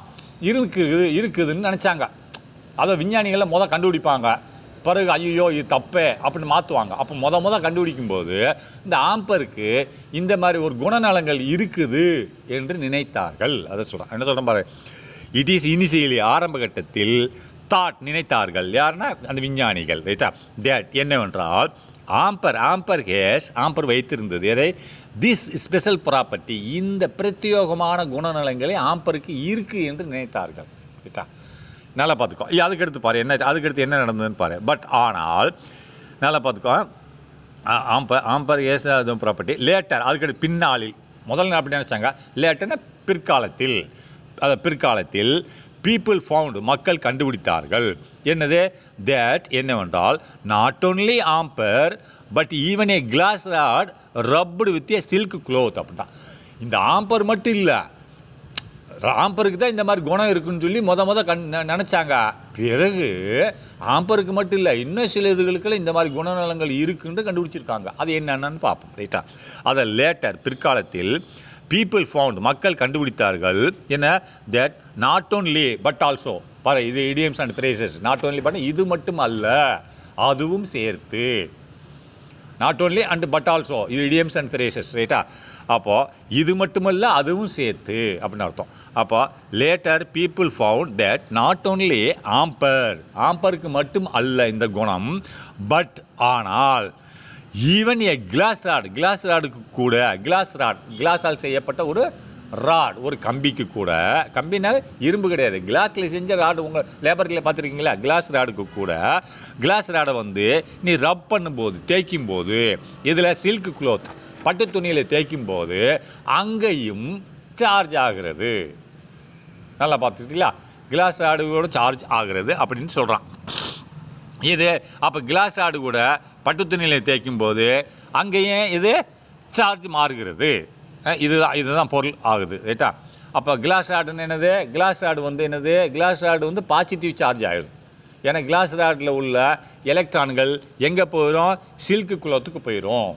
இருக்குதுன்னு நினச்சாங்க. அதை விஞ்ஞானிகளை கண்டுபிடிப்பாங்க. பிறகு ஐயோ இது தப்பே அப்படின்னு மாற்றுவாங்க. அப்போ கண்டுபிடிக்கும் போது இந்த ஆம்பருக்கு இந்த மாதிரி ஒரு குணநலங்கள் இருக்குது என்று நினைத்தார்கள். அதை சொல்கிறேன். என்ன சொல்கிறேன் பாரு, இட் இஸ் இனிஷியலி ஆரம்ப கட்டத்தில் தாட் நினைத்தார்கள். யாருன்னா அந்த விஞ்ஞானிகள். ரைட்டா, தேட் என்னவென்றால் ஆம்பர் வைத்திருந்தது எதை, திஸ் ஸ்பெஷல் ப்ராப்பர்ட்டி, இந்த பிரத்யேகமான குணநலங்களை ஆம்பருக்கு இருக்குது என்று நினைத்தார்கள். ரைட்டா, நல்லா பார்த்துக்கோ. அதுக்கடுத்து பாரு அதுக்கடுத்து என்ன நடந்ததுன்னு பாரு. பட் ஆனால் நல்லா பார்த்துக்கோ, Amber has the property later, அதுக்கடுத்து பின்னாளில். முதல்ல அப்படி நினச்சாங்க, லேட்டர்னா பிற்காலத்தில் பீப்புள் ஃபவுண்ட், மக்கள் கண்டுபிடித்தார்கள். என்னது, தேட் என்னவென்றால் not only amber but even a glass rod rubbed with a silk cloth. அப்படின்னா இந்த ஆம்பர் மட்டும் இல்லை, ஆம்பருக்கு தான் இந்த மாதிரி குணம் இருக்குன்னு சொல்லி நினச்சாங்க. பிறகு ஆம்பருக்கு மட்டும் இல்லை, இன்னும் சில இதுகளுக்கெல்லாம் இந்த மாதிரி குணநலங்கள் இருக்குன்னு கண்டுபிடிச்சிருக்காங்க. அது என்னென்னு பார்ப்போம். ரைட்டா, அதை லேட்டர் பிற்காலத்தில் பீப்புள் ஃபவுண்ட், மக்கள் கண்டுபிடித்தார்கள். என்ன, that not only but also. பாரு, இது idioms and phrases. Not only but, இது மட்டும் அல்ல அதுவும் சேர்த்து. Not only and but also, இது இடியம்ஸ் அண்ட் ஃப்ரேசஸ். ரைட்டா, அப்போது இது மட்டுமல்ல அதுவும் சேர்த்து அப்படின்னு அர்த்தம். அப்போ later people found that not only ஆம்பருக்கு மட்டும் அல்ல இந்த குணம், பட் ஆனால் ஈவன் ஏ கிளாஸ் ராடுக்கு கூட, கிளாஸால் செய்யப்பட்ட ஒரு கம்பிக்கு கூட, கம்பினால இரும்பு கிடையாது, கிளாஸில் செஞ்ச ராடு, உங்கள் லேபர்களில் பார்த்துருக்கீங்களா, கிளாஸ் ராடுக்கு கூட, கிளாஸ் ராடை நீ ரப் பண்ணும்போது, தேய்க்கும் போது, இதில் சில்க் க்ளோத் பட்டு துணியில் தேய்க்கும் போது அங்கேயும் சார்ஜ் ஆகிறது. நல்லா பார்த்துக்கிட்டீங்களா, கிளாஸ் ராடுகளோட சார்ஜ் ஆகிறது அப்படின்னு சொல்கிறான். இது அப்போ கிளாஸ் ராடு கூட பட்டு துணியில் தேய்க்கும் போது அங்கேயும் இது சார்ஜ் மாறுகிறது. இதுதான் பொருள் ஆகுது. ரைட்டா, அப்போ கிளாஸ் ராடுன்னு என்னது, கிளாஸ் ராடு என்னது, கிளாஸ் ராடு பாசிட்டிவ் சார்ஜ் ஆகிடும். ஏன்னா கிளாஸ் ராடில் உள்ள எலக்ட்ரான்கள் எங்கே போயிடும், சில்க்கு குளோத்துக்கு போயிடும்.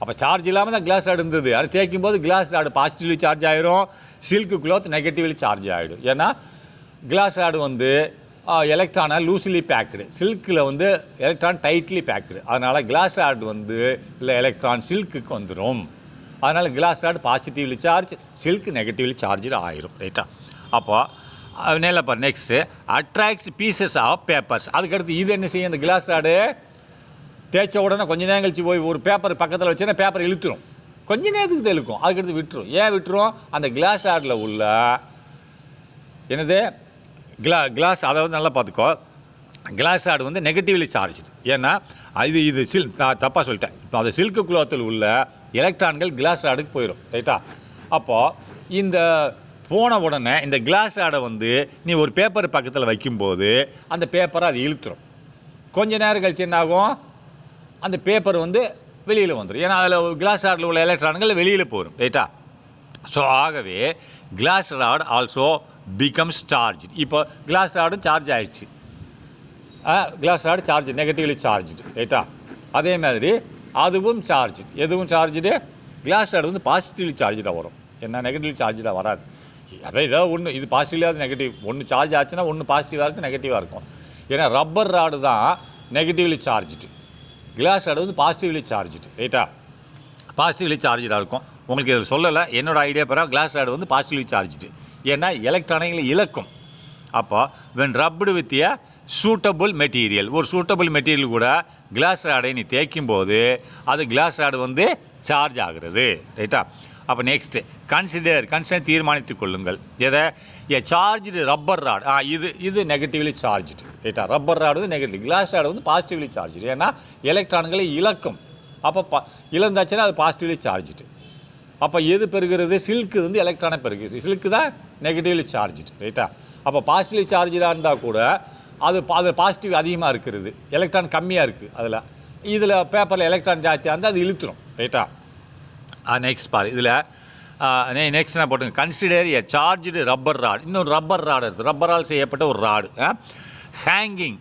அப்போ சார்ஜ் இல்லாமல் தான் கிளாஸ் ராடு இருந்தது. அது தேய்க்கும் போது கிளாஸ் ராடு பாசிட்டிவ்லி சார்ஜ் ஆகிடும், சில்க்கு குளோத் நெகட்டிவ்லி சார்ஜ் ஆகிடும். ஏன்னா கிளாஸ் ராடு எலக்ட்ரானை லூஸ்லி பேக்குடு, சில்கில் எலக்ட்ரான் டைட்லி பேக்குடு. அதனால் கிளாஸ் ராடு இல்லை எலக்ட்ரான் சில்க்குக்கு வந்துடும். அதனால் glass rod positively charge, silk negatively charge ஆகிரும். ரைட்டா, அப்போது நேரில் next attracts pieces of papers. அதுக்கடுத்து இது என்ன செய்யும், இந்த கிளாஸ் ராடு தேய்ச்ச உடனே கொஞ்சம் நேரம் கழிச்சு போய் ஒரு பேப்பர் பக்கத்தில் வச்சுன்னா பேப்பர் இழுத்துரும், கொஞ்ச நேரத்துக்கு தான் இழுக்கும், அதுக்கடுத்து விட்டுரும். ஏன் விட்டுரும், அந்த கிளாஸ் ராடில் உள்ள என்னது கிளாஸ், அதாவது நல்லா பார்த்துக்கோ, கிளாஸ் ராடு நெகட்டிவ்லி சார்ஜ். ஏன்னா இது தப்பாக சொல்லிட்டேன். இப்போ அந்த சில்க்கு குளோத்தில் உள்ள எலக்ட்ரான்கள் கிளாஸ் ராடுக்கு போயிடும். ரைட்டா, அப்போது இந்த போன உடனே இந்த கிளாஸ் ராடை நீ ஒரு பேப்பர் பக்கத்தில் வைக்கும்போது அந்த பேப்பரை அது இழுத்துரும். கொஞ்ச நேரம் கழிச்சு என்ன ஆகும், அந்த பேப்பர் வெளியில் வந்துடும். ஏன்னா அதில் கிளாஸ் ராடில் உள்ள எலக்ட்ரான்கள் வெளியில் போயிடும். ரைட்டா? ஸோ ஆகவே glass rod also becomes charge. இப்போ கிளாஸ் ராடும் சார்ஜ் ஆகிடுச்சு. Glass rod charge, negatively charged. ரைட்டா? அதே மாதிரி அதுவும் சார்ஜ். எதுவும் சார்ஜ்டு? கிளாஸ் ராடு வந்து பாசிட்டிவ்லி சார்ஜாக வரும். என்ன நெகட்டிவ்லி சார்ஜாக வராது. அதே ஏதாவது ஒன்று, இது பாசிட்டிவ்லாக நெகட்டிவ், ஒன்று சார்ஜ் ஆச்சுன்னா ஒன்று பாசிட்டிவாக இருக்கும், நெகட்டிவாக இருக்கும். ஏன்னா ரப்பர் ராடு தான் நெகட்டிவ்லி சார்ஜ்டு, கிளாஸ் ராடு வந்து பாசிட்டிவ்லி சார்ஜ்டு. ரைட்டா? பாசிட்டிவ்லி சார்ஜாக இருக்கும். உங்களுக்கு இதில் சொல்லலை, என்னோடய ஐடியா பிறகு கிளாஸ் ராடு வந்து பாசிட்டிவ்லி சார்ஜ்டு. ஏன்னா எலக்ட்ரானிகளை இழக்கும். அப்போ when rubbed with a suitable material, ஒரு சூட்டபுள் மெட்டீரியல் கூட கிளாஸ் ராடை நீ தேய்க்கும் போது அது கிளாஸ் ராடு வந்து சார்ஜ் ஆகிறது. ரைட்டா? அப்போ நெக்ஸ்ட்டு கன்சிடர் தீர்மானித்துக் கொள்ளுங்கள். எதை? ஏ சார்ஜ்டு ரப்பர் ராட். இது நெகட்டிவ்லி சார்ஜ்டு. ரைட்டா? ரப்பர் ராடு வந்து நெகட்டிவ், கிளாஸ் ராடு வந்து பாசிட்டிவ்லி சார்ஜ்டு. ஏன்னா எலக்ட்ரான்களை இழக்கும். அப்போ இழந்தாச்சுன்னா அது பாசிட்டிவ்லி சார்ஜ்டு. அப்போ எது பெறுகிறது? சில்க்கு வந்து எலக்ட்ரானை பெறுகிறது. சில்க்கு தான் நெகட்டிவ்லி சார்ஜ்டு. ரைட்டா? அப்போ பாசிட்டிவ்லி சார்ஜாக இருந்தால் கூட அது பாசிட்டிவ் அதிகமாக இருக்கிறது, எலக்ட்ரான் கம்மியாக இருக்குது அதில். இதில் பேப்பரில் எலக்ட்ரான் ஜாஸ்தியாக இருந்தால் அது இழுத்துரும். ரைட்டா? நெக்ஸ்ட் பாரு, இதில் நெக்ஸ்ட் நான் போட்டுங்க. Consider a charged rubber rod. இன்னொரு ரப்பர் ராடு இருக்குது, ரப்பரால் செய்யப்பட்ட ஒரு rod hanging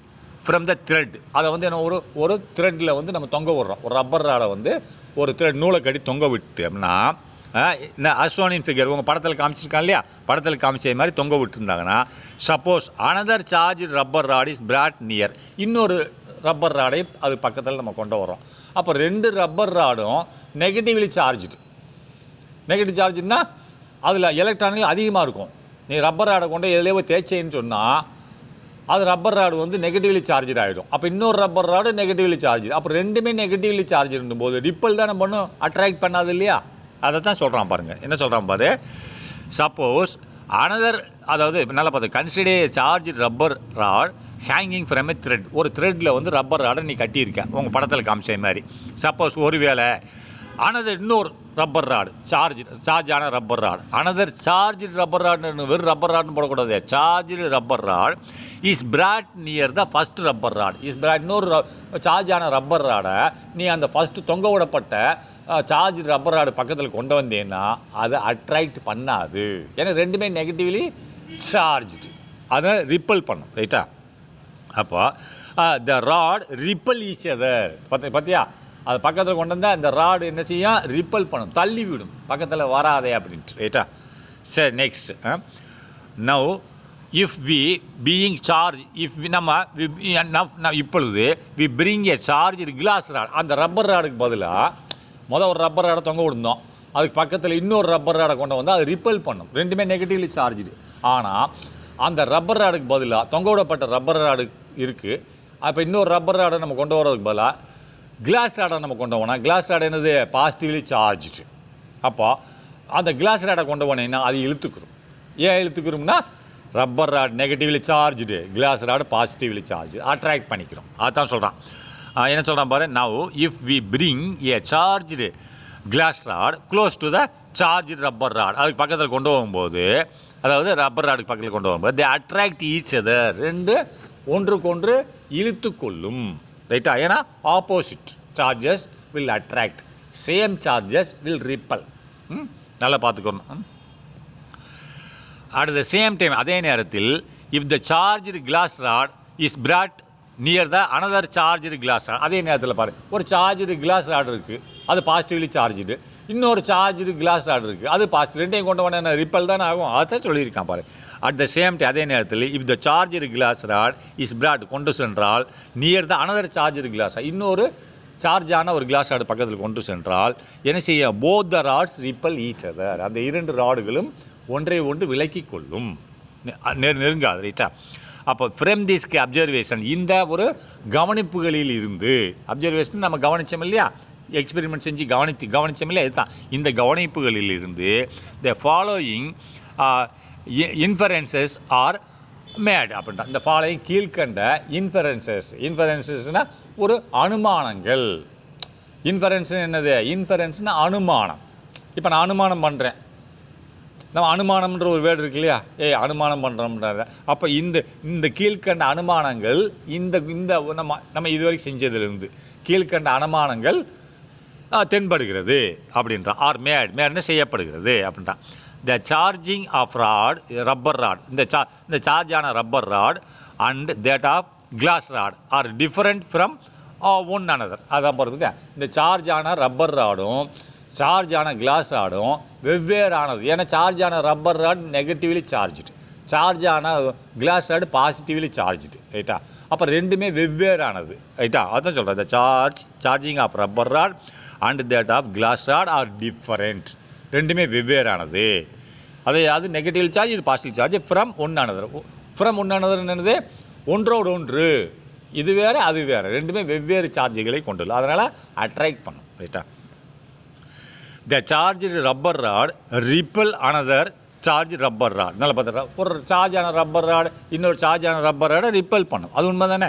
from the thread. அதை வந்து என்ன ஒரு த்ரெட்டில் வந்து நம்ம தொங்க விடுறோம். ஒரு ரப்பர் ராடை வந்து ஒரு த்ரெட் நூலை கட்டி தொங்க விட்டு அப்படின்னா இந்த அஸ்ட்ரோனின் ஃபிகர் உங்கள் படத்தில் காமிச்சிருக்காங்க இல்லையா, படத்தில் காமிச்ச மாதிரி தொங்க விட்டுருந்தாங்கன்னா, suppose another charge rubber rod is brought near, இன்னொரு ரப்பர் ராடை அது பக்கத்தில் நம்ம கொண்டு வரோம். அப்போ ரெண்டு ரப்பர் ராடும் நெகட்டிவ்லி சார்ஜ்டு. நெகட்டிவ் சார்ஜ்னா அதில் எலக்ட்ரான்கள் அதிகமாக இருக்கும். நீ ரப்பர் ராடை கொண்டு எதுலேயோ தேய்ச்சேன்னு சொன்னால் அது ரப்பர் ராடு வந்து நெகட்டிவ்லி சார்ஜ் ஆகிடும். அப்போ இன்னொரு ரப்பர் ராடு நெகட்டிவ்லி சார்ஜ். அப்போ ரெண்டுமே நெகட்டிவ்லி சார்ஜ் இருக்கும்போது ரிப்பல் தான் நம்ம ஒன்றும் அட்ராக்ட் பண்ணாது இல்லையா? அதை தான் சொல்கிறான் பாருங்கள். என்ன சொல்கிறான் பாரு. சப்போஸ் அனதர், அதாவது நல்லா பார்த்து, consider charge rubber rod hanging from a thread. ஒரு த்ரெட்டில் வந்து ரப்பர் ராடை நீ கட்டியிருக்கேன் உங்கள் படத்தில் காமிச்ச மாதிரி. சப்போஸ் ஒருவேளை அனதர் இன்னொரு ரப்பர் ராடு சார்ஜான rubber rod, another charge rubber ராடுன்னு வெறும் ரப்பர் ராடுன்னு போடக்கூடாது, charge rubber rod is brought near the first rubber rod. Is brought, இன்னொரு சார்ஜான ரப்பர் ராடை நீ அந்த ஃபஸ்ட்டு தொங்க விடப்பட்ட சார்ஜ் ரப்பர் ராடு பக்கத்தில் கொண்டு வந்தேன்னா அதை அட்ராக்ட் பண்ணாது. ஏன்னா ரெண்டுமே நெகட்டிவ்லி சார்ஜ்டு, அதை ரிப்பல் பண்ணும். ரைட்டா? அப்போ the rod repel each other. பார்த்தியா, அது பக்கத்தில் கொண்டு வந்தால் இந்த ராடு என்ன செய்யும்? ரிப்பல் பண்ணும், தள்ளி விடும், பக்கத்தில் வராதே அப்படின்ட்டு. ரைட்டா? சரி, next. Now if we being charge, if நம்ம இப்பொழுது we bring a charge glass rod. அந்த ரப்பர் ராடுக்கு பதிலாக ஒரு ரப்பர் ராடை தொங்க விடுந்தோம், அதுக்கு பக்கத்தில் இன்னொரு ரப்பர் ராடை கொண்டு வந்து அது ரிப்பல் பண்ணும். ரெண்டுமே நெகட்டிவ்லி சார்ஜ்டு. ஆனால் அந்த ரப்பர் ராடுக்கு பதிலாக தொங்க விடப்பட்ட ரப்பர் ராடு இருக்குது. அப்போ இன்னொரு ரப்பர் ராடை நம்ம கொண்டு வரதுக்கு பதிலாக கிளாஸ் ராடை நம்ம கொண்டு போனால், கிளாஸ் ராடு என்னது? Positively charged. அப்போ அந்த கிளாஸ் ராடை கொண்டு போனீங்கன்னா அது இழுத்துக்கிறோம். ஏன் இழுத்துக்கிறோம்னா rubber rod negatively charged, glass rod positively charge, attract பண்ணிக்கிறோம். அதுதான் சொல்கிறான். என்ன சொல்கிறான் பாரு. Now if we bring a charged glass rod close to the charge rubber rod, அதுக்கு பக்கத்தில் கொண்டு போகும்போது, அதாவது ரப்பர் ராடுக்கு பக்கத்தில் கொண்டு போகும்போது தே அட்ராக்ட் ஈச் அதர், ரெண்டு ஒன்றுக்கொன்று இழுத்து கொள்ளும். ரைட்டா? ஏன்னா opposite charges will attract, same charges will repel. நல்லா பார்த்துக்கணும். அட் த சேம் டைம், அதே நேரத்தில் if the charge glass rod is brought near the another charge glass rod, அதே நேரத்தில் பாரு, ஒரு சார்ஜ் கிளாஸ் ராட் இருக்குது, அது பாசிட்டிவ்லி சார்ஜ்டு. இன்னொரு சார்ஜ் கிளாஸ் ராட் இருக்குது, அது பாசிட்டிவ். ரெண்டையும் கொண்டு வந்த ரிப்பல் தானே ஆகும். அதை சொல்லியிருக்கான் பாரு. அட் த சேம் டைம், அதே நேரத்தில் if the charge glass rod is brought கொண்டு சென்றால் near the another charge glass, இன்னொரு சார்ஜான ஒரு கிளாஸ் ராடு பக்கத்தில் கொண்டு சென்றால் என்ன செய்ய? Both the rods repel each other, அந்த இரண்டு ராடுகளும் ஒன்றை ஒன்று விலக்கி கொள்ளும், நெருங்காது. ரைட்டா? அப்போ ஃப்ரம் திஸ் அப்சர்வேஷன், இந்த ஒரு கவனிப்புகளில் இருந்து, அப்சர்வேஷன் நம்ம கவனித்தோம் இல்லையா, எக்ஸ்பெரிமெண்ட் செஞ்சு கவனித்தோம் இல்லையா, இதுதான். இந்த கவனிப்புகளில் இருந்து the following inferences R mat அப்படின்ட்டா. இந்த ஃபாலோயிங் கீழ்கண்ட இன்ஃபரன்சஸ்னால் ஒரு அனுமானங்கள். இன்ஃபரன்ஸ் என்னது? இன்ஃபரன்ஸ்னால் அனுமானம். இப்போ நான் அனுமானம் பண்ணுறேன், நம்ம அனுமானம்ன்ற ஒரு வேர்டு இருக்கு இல்லையா, அனுமானம் பண்ணுறோம்ன்ற. அப்போ இந்த கீழ்கண்ட அனுமானங்கள், இந்த நம்ம இதுவரைக்கும் செஞ்சதுலேருந்து கீழ்கண்ட அனுமானங்கள் தென்படுகிறது அப்படின்றான். ஆர் மேட்னு செய்யப்படுகிறது அப்படின்றான். The charging of rod rubber rod, இந்த சார்ஜான rubber rod and that of glass rod are different from one another. அதான் போகிறதுக்கு இந்த சார்ஜான ரப்பர் ராடும் சார்ஜான கிளாஸ் ராடும் வெவ்வேறானது. ஏன்னா சார்ஜான ரப்பர் ராட் நெகட்டிவ்லி சார்ஜ்டு, சார்ஜான கிளாஸ் ராடு பாசிட்டிவ்லி சார்ஜ்டு, ரைட்டா? அப்போ ரெண்டுமே வெவ்வேறானது, ரைட்டா? அதுதான் சொல்கிறேன். The charging of rubber rod and that of glass rod are different. ரெண்டுமே வெவ்வேறானது. அது நெகட்டிவ் சார்ஜ், இது positive charge. From one another, from one another என்னது? ஒன்றோடு ஒன்று, இது வேறு அது வேறு, ரெண்டுமே வெவ்வேறு சார்ஜுகளை கொண்டுள்ள, அதனால் அட்ராக்ட் பண்ணும், ரைட்டா? The charge rubber rod repel another charge rubber rod. நல்லா பார்த்தா ஒரு சார்ஜான ரப்பர் ராட் இன்னொரு சார்ஜான ரப்பர் ராடை ரிப்பல் பண்ணும். அது உண்மை தானே?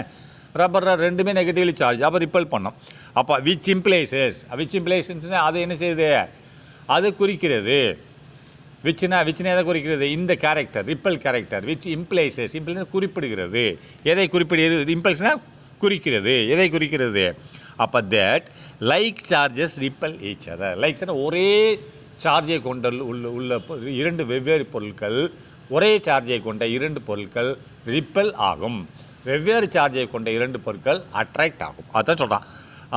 ரப்பர் ராட் ரெண்டுமே நெகட்டிவ்லி சார்ஜ், அப்போ ரிப்பல் பண்ணும். அப்போ விச் இம்ப்ளைசஸ்னா அது என்ன செய்யுது? அது குறிக்கிறது. விச்னா எதை குறிக்கிறது? இந்த character, repel character. Which implies, குறிப்பிடுகிறது. எதை குறிப்பிடுகிறது? இம்பல்ஸ்னா குறிக்கிறது. எதை குறிக்கிறது? அப்போ that like charges repel each other. லைக்ஸ்னா ஒரே சார்ஜை கொண்ட உள்ள இரண்டு வெவ்வேறு பொருட்கள், ஒரே சார்ஜை கொண்ட இரண்டு பொருட்கள் ரிப்பல் ஆகும். வெவ்வேறு சார்ஜை கொண்ட இரண்டு பொருட்கள் அட்ராக்ட் ஆகும். அதான் சொல்கிறான்.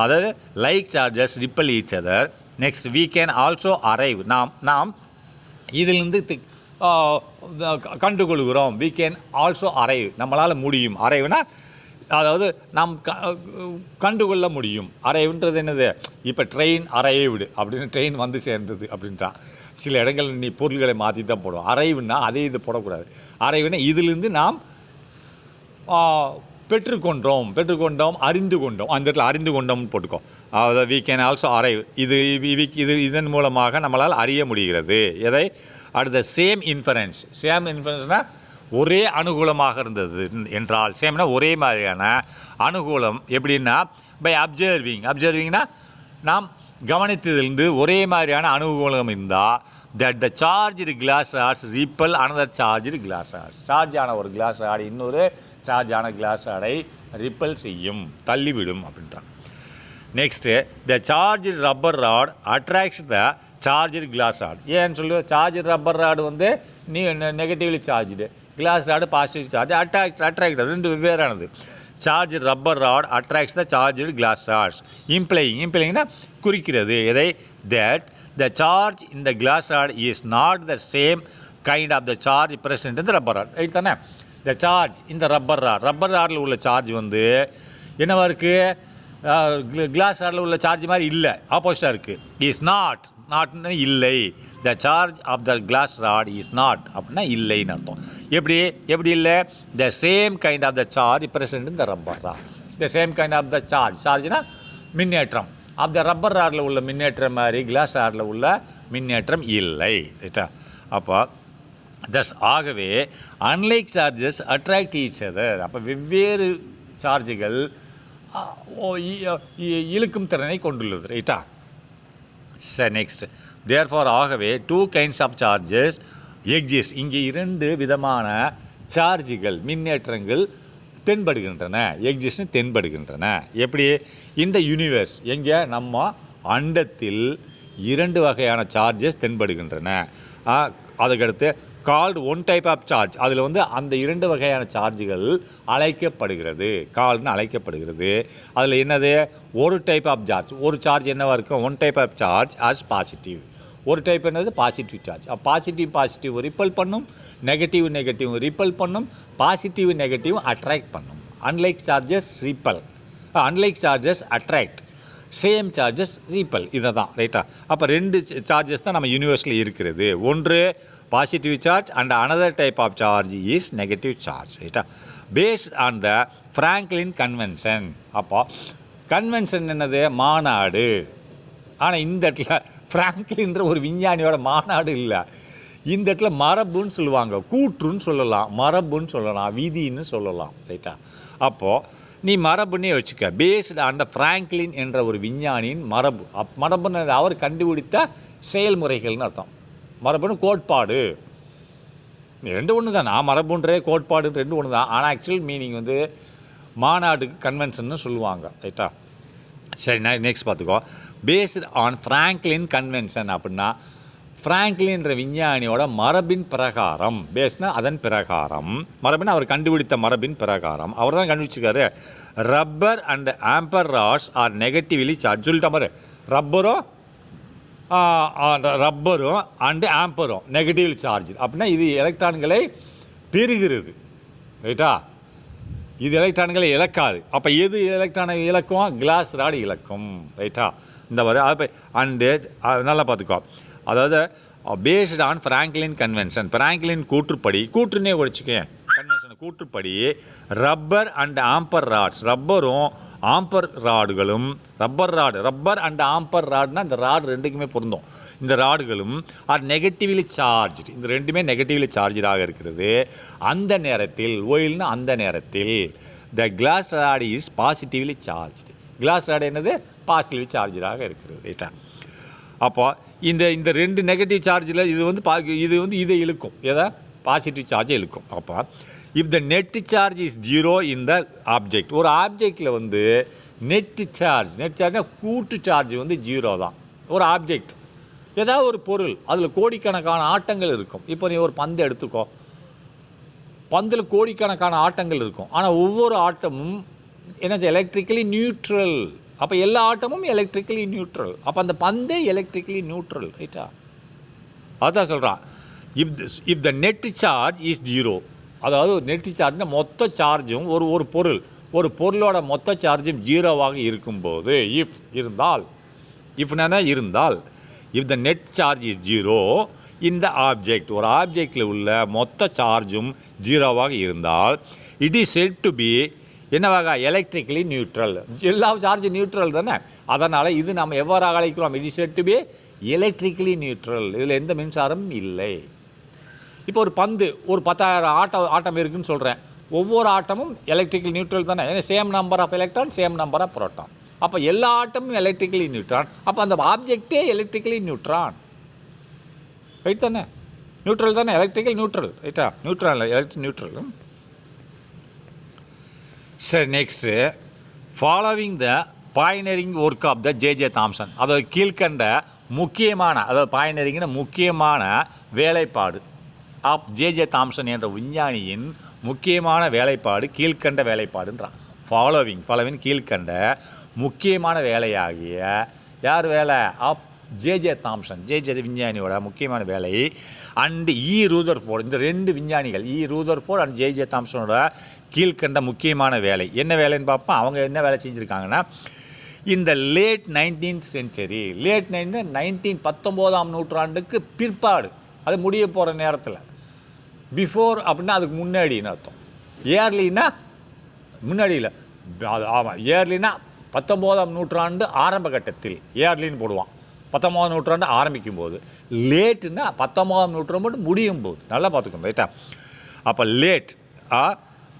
அதாவது like charges repel each other. Next we can also arrive. நாம் இதிலிருந்து கண்டுகொள்கிறோம். we can also arrive, நம்மளால் முடியும். அரைவ்னா அதாவது நாம் கண்டுகொள்ள முடியும். அரைவ்ன்றது என்னது? இப்போ ட்ரெயின் அரைவ்டு அப்படின்னு, ட்ரெயின் வந்து சேர்ந்தது அப்படின்றான். சில இடங்களில் நீ பொருள்களை மாற்றி தான் போடுவோம். அரைவுன்னா அதே இது போடக்கூடாது. அரைவுனா இதிலிருந்து நாம் பெற்றுக்கொண்டோம், அறிந்து கொண்டோம். அந்த இடத்துல அறிந்து கொண்டோம்னு போட்டுக்கோ. அதாவது we can also arrive, இதன் மூலமாக நம்மளால் அறிய முடிகிறது. எதை? அடுத்த சேம் இன்ஃபரன்ஸ்னால் ஒரே அனுகூலமாக இருந்தது என்றால், சேம்னா ஒரே மாதிரியான அனுகூலம். எப்படின்னா பை அப்சர்விங்னா நாம் கவனித்ததிலிருந்து ஒரே மாதிரியான அனுகூலம் இருந்தால், that the charged glass rods repel another charged glass rods. சார்ஜான ஒரு கிளாஸ் ராடு இன்னொரு சார்ஜான கிளாஸ் ராடை ரிப்பல் செய்யும், தள்ளிவிடும் அப்படின்றான். Next the charge rubber rod attracts the charged glass rod. ஏன்னு சொல்லு? சார்ஜர் ரப்பர் ராடு வந்து negatively charged, glass rod positive charge. Attract ரெண்டு வெவ்வேறானது. Charge rubber rod attracts the charged glass rods. இம்ப்ளைங்னா குறிக்கிறது. எதை? That the charge in the glass rod is not the same kind of the charge present இந்த rubber rod. Right தானே? The charge இந்த rubber ராடில் உள்ள charge வந்து என்னவா இருக்குது? கிளாஸ் ராடில் உள்ள சார்ஜ் மாதிரி இல்லை, ஆப்போசிட்டாக இருக்குது. இஸ் நாட்னா இல்லை. The charge of the glass rod is not அப்படின்னா இல்லைன்னு அர்த்தம். எப்படி இல்லை? The same kind of the charge present இந்த rubber rod. The same kind of the சார்ஜ்னா மின்னேற்றம். ஆஃப் த ரப்பர் ராடில் உள்ள மின்னேற்றம் மாதிரி கிளாஸ் ராடில் உள்ள மின்னேற்றம் இல்லை, ரைட்டா? அப்போ ஆகவே unlike charges attract each other. அப்போ வெவ்வேறு சார்ஜுகள் இழுக்கும் திறனை கொண்டுள்ளது, ரைட்டா? சரி, நெக்ஸ்ட் தேர்ஃபார் ஆகவே two kinds of charges exist. இங்கே இரண்டு விதமான சார்ஜுகள், மின்னேற்றங்கள் தென்படுகின்றன. எக்ஸிஸ்ட்னு தென்படுகின்றன. எப்படி? இந்த யூனிவர்ஸ், எங்கே? நம்ம அண்டத்தில் இரண்டு வகையான சார்ஜஸ் தென்படுகின்றன. அதுக்கடுத்து called one type of charge. அதில் வந்து அந்த இரண்டு வகையான சார்ஜுகள் அழைக்கப்படுகிறது, கால்னு அழைக்கப்படுகிறது. அதில் என்னது? ஒரு டைப் ஆஃப் சார்ஜ். ஒரு சார்ஜ் என்னவாக இருக்கும்? One type of charge as positive. ஒரு டைப் என்னது? Positive charge. பாசிட்டிவ் ரிப்பல் பண்ணும், நெகட்டிவ் ரிப்பல் பண்ணும், நெகட்டிவ் அட்ராக்ட் பண்ணும். Unlike charges repel, unlike charges attract, same charges repel. இதை தான், ரைட்டா? அப்போ ரெண்டு சார்ஜஸ் தான் நம்ம யூனிவர்ஸில் இருக்கிறது. ஒன்று positive charge and another type of charge is negative charge, ரைட்டா? Based on the Franklin convention. அப்போ கன்வென்ஷன் என்னது? மாநாடு. ஆனால் இந்த இடத்துல ஃப்ராங்க்லின்ற ஒரு விஞ்ஞானியோட மாநாடு இல்லை. இந்த இடத்துல மரபுன்னு சொல்லுவாங்க, கூற்றுன்னு சொல்லலாம், மரபுன்னு சொல்லலாம், விதின்னு சொல்லலாம், ரைட்டா? அப்போது நீ மரபுன்னே வச்சுக்க. பேஸ்டு ஆன் த ஃப்ராங்க்லின் என்ற ஒரு விஞ்ஞானியின் மரபு. மரபுன்னு அவர் கண்டுபிடித்த செயல்முறைகள்னு அர்த்தம். மரபுன்னு கோட்பாடு, ரெண்டு ஒன்று தான். நான் மரபுன்றே கோட்பாடு ரெண்டு ஒன்று தான். ஆனால் ஆக்சுவல் மீனிங் வந்து மாநாடுக்கு கன்வென்ஷன்னு சொல்லுவாங்க, ரைட்டா? சரி, நெக்ஸ்ட் பார்த்துக்கோ. பேஸ்டு ஆன் ஃப்ராங்க்லின் கன்வென்ஷன் அப்படின்னா ஃப்ராங்க்லின்ற விஞ்ஞானியோட மரபின் பிரகாரம், பேஸ்னா அதன் பிரகாரம், மரபின் அவர் கண்டுபிடித்த மரபின் பிரகாரம், அவர் தான் கண்டுபிடிச்சிருக்காரு. Rubber and amber rods are negatively charge சொல்லிட்ட மாதிரி, ரப்பரும் அண்டு ஆம்பரும் நெகட்டிவ் சார்ஜ் அப்படின்னா இது எலக்ட்ரான்களை பெறுகிறது, ரைட்டா? இது எலக்ட்ரான்களை இழக்காது. அப்போ எது எலக்ட்ரானை இழக்கும்? கிளாஸ் ராடு இழக்கும், ரைட்டா? இந்த மாதிரி அப்போ அண்டு நல்லா பார்த்துக்கோ. அதாவது based on Franklin convention, Franklin கூற்றுப்படி, கூற்றுனே ஒழிச்சுக்கேன், கன்வென்ஷன் கூற்றுப்படி ரப்பர் அண்ட் ஆம்பர் ராட்ஸ், ரப்பரும் ஆம்பர் ராடுகளும், ரப்பர் அண்ட் ஆம்பர் ராட்னா இந்த ராடு ரெண்டுக்குமே பொருந்தும். இந்த ராடுகளும் ஆர் நெகட்டிவ்லி சார்ஜ், இந்த ரெண்டுமே நெகட்டிவ்லி சார்ஜாக இருக்கிறது. அந்த நேரத்தில் ஒயில்னா அந்த நேரத்தில் the glass rod is positively charge, glass rod என்னது? பாசிட்டிவ்லி சார்ஜாக இருக்கிறது, ரைட்டா? அப்போ இந்த ரெண்டு நெகட்டிவ் சார்ஜில் இது வந்து இதை இழுக்கும், எதை? பாசிட்டிவ் சார்ஜை இழுக்கும். அப்போ if the net charge is zero in the object, ஒரு ஆப்ஜெக்டில் வந்து நெட் சார்ஜ்னா கூட்டு சார்ஜ் வந்து ஜீரோ தான். ஒரு ஆப்ஜெக்ட், ஏதாவது ஒரு பொருள், அதில் கோடிக்கணக்கான ஆட்டங்கள் இருக்கும். இப்போ நீ ஒரு பந்து எடுத்துக்கோ, பந்தில் கோடிக்கணக்கான ஆட்டங்கள் இருக்கும். ஆனால் ஒவ்வொரு ஆட்டமும் என்ன? Electrically neutral. அப்போ எல்லா ஆட்டமும் எலக்ட்ரிக்கலி நியூட்ரல். அப்போ அந்த பந்தே எலக்ட்ரிக்கலி நியூட்ரல், ரைட்டா? அதான் சொல்கிறான், if the net charge is zero, அதாவது நெட் சார்ஜ்னா மொத்த சார்ஜும் ஒரு பொருளோட மொத்த சார்ஜும் ஜீரோவாக இருக்கும்போது, இருந்தால் if the net charge is zero இந்த ஆப்ஜெக்ட், ஒரு ஆப்ஜெக்டில் உள்ள மொத்த சார்ஜும் ஜீரோவாக இருந்தால் it is set to be என்னவாக? Electrically neutral. எல்லா சார்ஜ் நியூட்ரல் தானே, அதனால் இது நம்ம எவ்வாறாக அழைக்கிறோம்? It is set to be electrically neutral. இதில் எந்த மின்சாரமும் இல்லை. இப்போ ஒரு பந்து, ஒரு 10,000 ஆட்டம் இருக்குதுன்னு சொல்கிறேன். ஒவ்வொரு ஆட்டமும் எலக்ட்ரிக்கல் நியூட்ரல் தானே, ஏன்னா same number of electron, same number of proton. அப்போ எல்லா ஆட்டமும் எலக்ட்ரிக்கலி நியூட்ரான். அப்போ அந்த ஆப்ஜெக்டே எலக்ட்ரிக்கலி நியூட்ரான், ரைட் தானே? நியூட்ரல் தானே, எலக்ட்ரிக்கல் நியூட்ரல், ரைட்டா? Neutral electric neutral. சரி, next following the pioneering work of the J Thomson, அதாவது கீழ்கண்ட முக்கியமான, அதாவது பாய்னரிங்கிற முக்கியமான வேலைப்பாடு ஆஃப் ஜே தாம்சன் என்ற விஞ்ஞானியின் முக்கியமான வேலைப்பாடு கீழ்கண்ட வேலைப்பாடுன்றான். ஃபாலோவிங் கீழ்கண்ட முக்கியமான வேலையாகிய யார் வேலை? ஆஃப் ஜே தாம்சன், ஜே விஞ்ஞானியோட முக்கியமான வேலை அண்டு ரூதர்ஃபோர்ட், இந்த ரெண்டு விஞ்ஞானிகள் ரூதர்ஃபோர்ட் அண்ட் ஜே தாம்சனோட கீழ்கண்ட முக்கியமான வேலை என்ன வேலைன்னு பார்ப்போம். அவங்க என்ன வேலை செஞ்சுருக்காங்கன்னா, இந்த லேட் 19th சென்ச்சுரி, 19ஆம் நூற்றாண்டுக்கு பிற்பாடு, அது முடிய போகிற நேரத்தில், பிஃபோர் அப்படின்னா அதுக்கு முன்னாடின்னு அர்த்தம். ஏர்லின்னா முன்னாடி இல்லை, அது ஆமாம், ஏர்லின்னா 19ஆம் நூற்றாண்டு ஆரம்ப கட்டத்தில் ஏர்லின்னு போடுவான். 19ஆம் நூற்றாண்டு ஆரம்பிக்கும் போது, லேட்டுன்னா 19ஆம் நூற்றாண்டு முடியும் போது. நல்லா பார்த்துக்கோங்க, ரைட்டா? அப்போ லேட்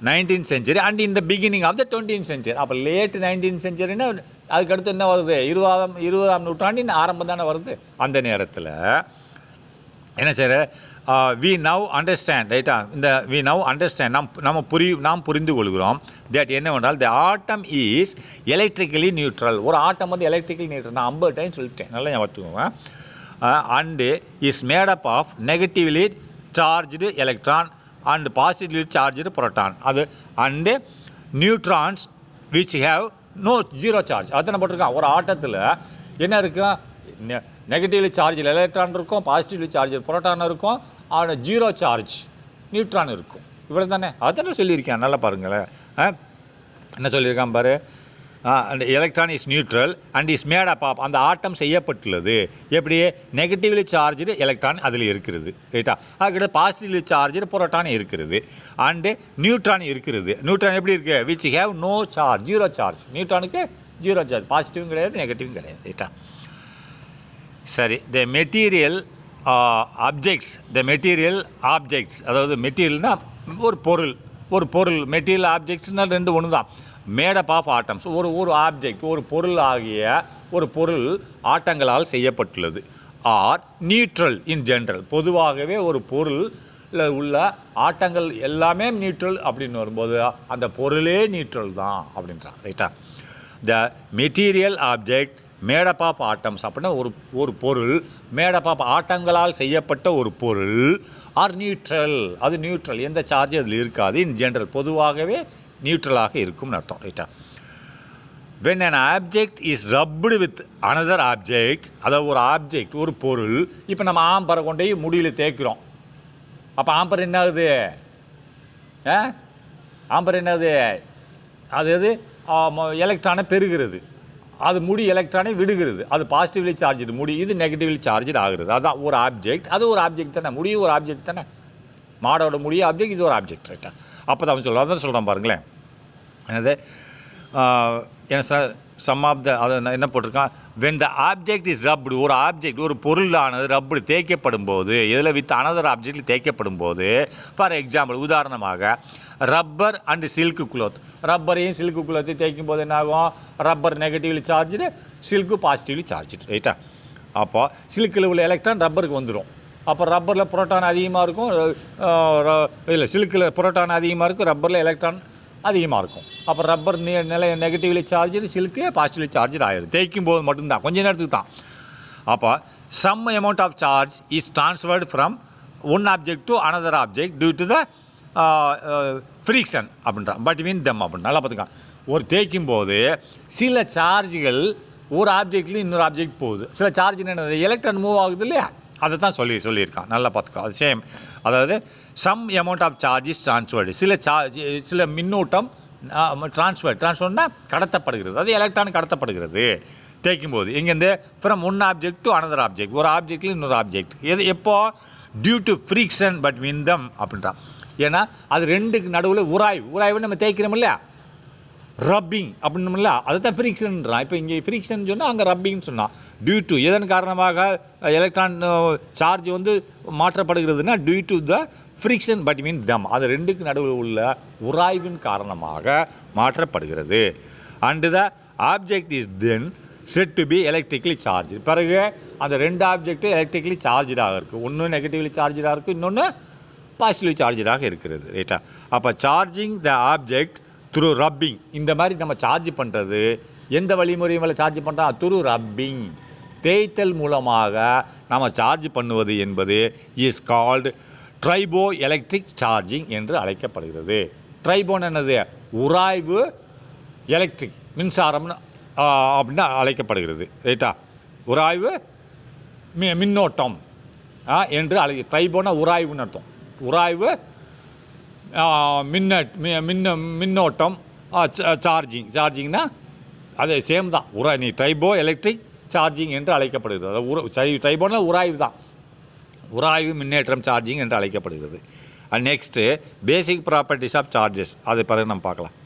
19th சென்ச்சுரி அண்ட் இந்த beginning of the 20th century. அப்போ லேட் 19th சென்ச்சுரின்னா அதுக்கடுத்து என்ன வருது? 20ஆம் நூற்றாண்டின் ஆரம்பம் தானே வருது. அந்த நேரத்தில் என்ன செய்கிற? வி நவ் அண்டர்ஸ்டாண்ட், ரைட்டா? இந்த வி நவ் அண்டர்ஸ்டாண்ட், நாம் புரிந்து கொள்கிறோம் தட் என்னவென்றால் த ஆட்டம் இஸ் எலக்ட்ரிக்கலி நியூட்ரல். ஒரு ஆட்டம் வந்து எலக்ட்ரிக்கலி நியூட்ரல். நான் 50 டைம் சொல்லிட்டேன், நல்லா ஞாபகத்துக்குங்க. And is made up of negatively charged electron and positively charged proton. அது and neutrons which have no zero charge. அதுதான் போட்டிருக்கான். ஒரு ஆட்டத்தில் என்ன இருக்கும்? நெகட்டிவ்லி சார்ஜில் எலக்ட்ரான் இருக்கும், பாசிட்டிவ்லி சார்ஜில் புரோட்டான் இருக்கும், ஆனால் ஜீரோ சார்ஜ் நியூட்ரான் இருக்கும். இவ்வளோ தானே, அதான் சொல்லியிருக்கேன். நல்லா பாருங்களேன், என்ன சொல்லியிருக்கான் பாரு. And electron is neutral and is made up of, அந்த ஆட்டம் செய்யப்பட்டுள்ளது எப்படி? நெகட்டிவ்லி சார்ஜு எலக்ட்ரான் அதில் இருக்கிறது, ரைட்டா? அதுக்கிட்ட பாசிட்டிவ்லி சார்ஜு புரோட்டான் இருக்கிறது அண்டு நியூட்ரான் இருக்கிறது. நியூட்ரான் எப்படி இருக்குது? Which have no charge, zero charge. நியூட்ரானுக்கு ஜீரோ சார்ஜ், பாசிட்டிவும் கிடையாது, நெகட்டிவும் கிடையாது, ரைட்டா? சரி, த மெட்டீரியல் ஆப்ஜெக்ட்ஸ், அதாவது மெட்டீரியல்னால் ஒரு பொருள் மெட்டீரியல் ஆப்ஜெக்ட்ஸ்னால் ரெண்டு ஒன்று தான். மேடப் ஆஃப் ஆட்டம்ஸ், ஒரு ஆப்ஜெக்ட், ஒரு பொருள் ஆட்டங்களால் செய்யப்பட்டுள்ளது. ஆர் நியூட்ரல் இன் ஜென்ரல், பொதுவாகவே ஒரு பொருளில் உள்ள ஆட்டங்கள் எல்லாமே நியூட்ரல் அப்படின்னு வரும்போது அந்த பொருளே நியூட்ரல் தான் அப்படின்றான், ரைட்டா? The material object made up of atoms அப்படின்னா ஒரு பொருள் மேடப் ஆஃப் ஆட்டங்களால் செய்யப்பட்ட ஒரு பொருள் ஆர் நியூட்ரல், அது நியூட்ரல், எந்த சார்ஜ் அதில் இருக்காது. இன் ஜென்ரல் பொதுவாகவே நியூட்ரலாக இருக்கும்னு அர்த்தம். ரைட்டா? when an object is rubbed with another object, அதாவது ஒரு ஆப்ஜெக்ட் ஒரு பொருள், இப்போ நம்ம ஆம்பரை கொண்டு போய் முடியில் தேய்க்கிறோம். அப்போ ஆம்பர் என்ன ஆகுது? ஆம்பர் என்னது? அது எது எலக்ட்ரானை பெறுகிறது, அது முடி எலக்ட்ரானை விடுகிறது, அது பாசிட்டிவ்லி சார்ஜ், முடி இது நெகட்டிவ்லி சார்ஜ் ஆகுறது. அதுதான் ஒரு ஆப்ஜெக்ட், அது ஒரு ஆப்ஜெக்ட் தானே, முடியும் ஒரு ஆப்ஜெக்ட் தானே, மாடோட முடிய ஆப்ஜெக்ட், இது ஒரு ஆப்ஜெக்ட். ரைட்டா? அப்போ தான் அவன் சொல்கிறான், அதான் சொல்கிறான் பாருங்களேன். என்னது ஏன்னா சார் சம் ஆஃப் த அதை என்ன போட்டிருக்கான், when the object is rubbed, ஒரு ஆப்ஜெக்ட் ஒரு பொருளானது ரப்டு தேய்க்கப்படும் போது, இதில் வித் அனதர் ஆப்ஜெக்டில் தேய்க்கப்படும் போது, ஃபார் எக்ஸாம்பிள் உதாரணமாக ரப்பர் அண்டு சில்க்கு குளோத், ரப்பரையும் சில்க்கு குளோத்தையும் தேய்க்கும் போது என்ன ஆகும்? Rubber negatively charge, silk positively charge. ரைட்டா? அப்போ சில்கில் உள்ள எலக்ட்ரான் ரப்பருக்கு வந்துடும். அப்போ ரப்பரில் புரோட்டான் அதிகமாக இருக்கும், இல்லை சில்கில் புரோட்டான் அதிகமாக இருக்கும், ரப்பரில் எலக்ட்ரான் அதிகமாக இருக்கும். அப்போ rubber negatively charge, silk positively charge ஆயிடும். தேய்க்கும் போது மட்டும்தான், கொஞ்ச நேரத்துக்கு தான். அப்போ some amount of charge is transferred from one object to another object due to the friction அப்படின்றான், பிட்வீன் தெம் அப்படின்னு. நல்லா பார்த்துக்கலாம். ஒரு தேய்க்கும் போது சில சார்ஜுகள் ஒரு ஆப்ஜெக்ட்லேயும் இன்னொரு ஆப்ஜெக்ட் போகுது. சில சார்ஜ் என்னது? எலக்ட்ரான் மூவ் ஆகுது இல்லையா, அதை தான் சொல்லியிருக்கான். நல்லா பார்த்துக்கோ. அது சேம், அதாவது some amount of charge is transferred, சில மின்னூட்டம் ட்ரான்ஸ்ஃபர்னா கடத்தப்படுகிறது, அது எலக்ட்ரான் கடத்தப்படுகிறது தேய்க்கும் போது. இங்கேருந்து from one object to another object, ஒரு ஆப்ஜெக்ட்லேயும் இன்னொரு ஆப்ஜெக்ட். எது எப்போ? Due to friction between them அப்படின்றான். ஏன்னா அது ரெண்டுக்கு நடுவில் உராய்வு நம்ம தேய்க்கிறோம் இல்லையா, ரப்பிங் அப்படின்னும்ல, அதுதான் ஃப்ரிக்ஷன்றான். இப்போ இங்கே ஃப்ரிக்ஷன் சொன்னால் அங்கே ரப்பிங்னு சொன்னான். டியூ டு எதன் காரணமாக எலக்ட்ரான் சார்ஜ் வந்து மாற்றப்படுகிறதுனா due to the friction between them, அது ரெண்டுக்கு நடுவில் உள்ள உராய்வின் காரணமாக மாற்றப்படுகிறது. And the object is then set to be electrically charge. பிறகு அந்த ரெண்டு ஆப்ஜெக்டும் எலக்ட்ரிக்கலி சார்ஜாக இருக்குது, ஒன்று நெகட்டிவ்லி சார்ஜாக இருக்குது, இன்னொன்று பாசிட்டிவ்லி சார்ஜாக இருக்கிறது. ரைட்டா? அப்போ charging the object through rubbing, இந்த மாதிரி நம்ம சார்ஜ் பண்ணுறது எந்த வழிமுறை மேலே சார்ஜ் பண்ணுறோம்? த்ரூ ரப்பிங், தேய்த்தல் மூலமாக நம்ம சார்ஜ் பண்ணுவது என்பது இஸ் கால்டு ட்ரைபோ எலக்ட்ரிக் சார்ஜிங் என்று அழைக்கப்படுகிறது. ட்ரைபோன் என்னது? உராய்வு எலக்ட்ரிக் மின்சாரம்னு அப்படின்னு அழைக்கப்படுகிறது. ரைட்டா? உராய்வு மின்னோட்டம் என்று ட்ரைபோனா உராய்வுன்னு அர்த்தம். உராய்வு மின்னோட்டம் சார்ஜிங்னா அது சேம் தான். நீ ட்ரைபோ எலக்ட்ரிக் சார்ஜிங் என்று அழைக்கப்படுகிறது. அதாவது ட்ரைபோனா உராய்வு தான், உராய்வு மின்னேற்றம் சார்ஜிங் என்று அழைக்கப்படுகிறது. Next basic properties of charges, அதை பிறகு நம்ம பார்க்கலாம்.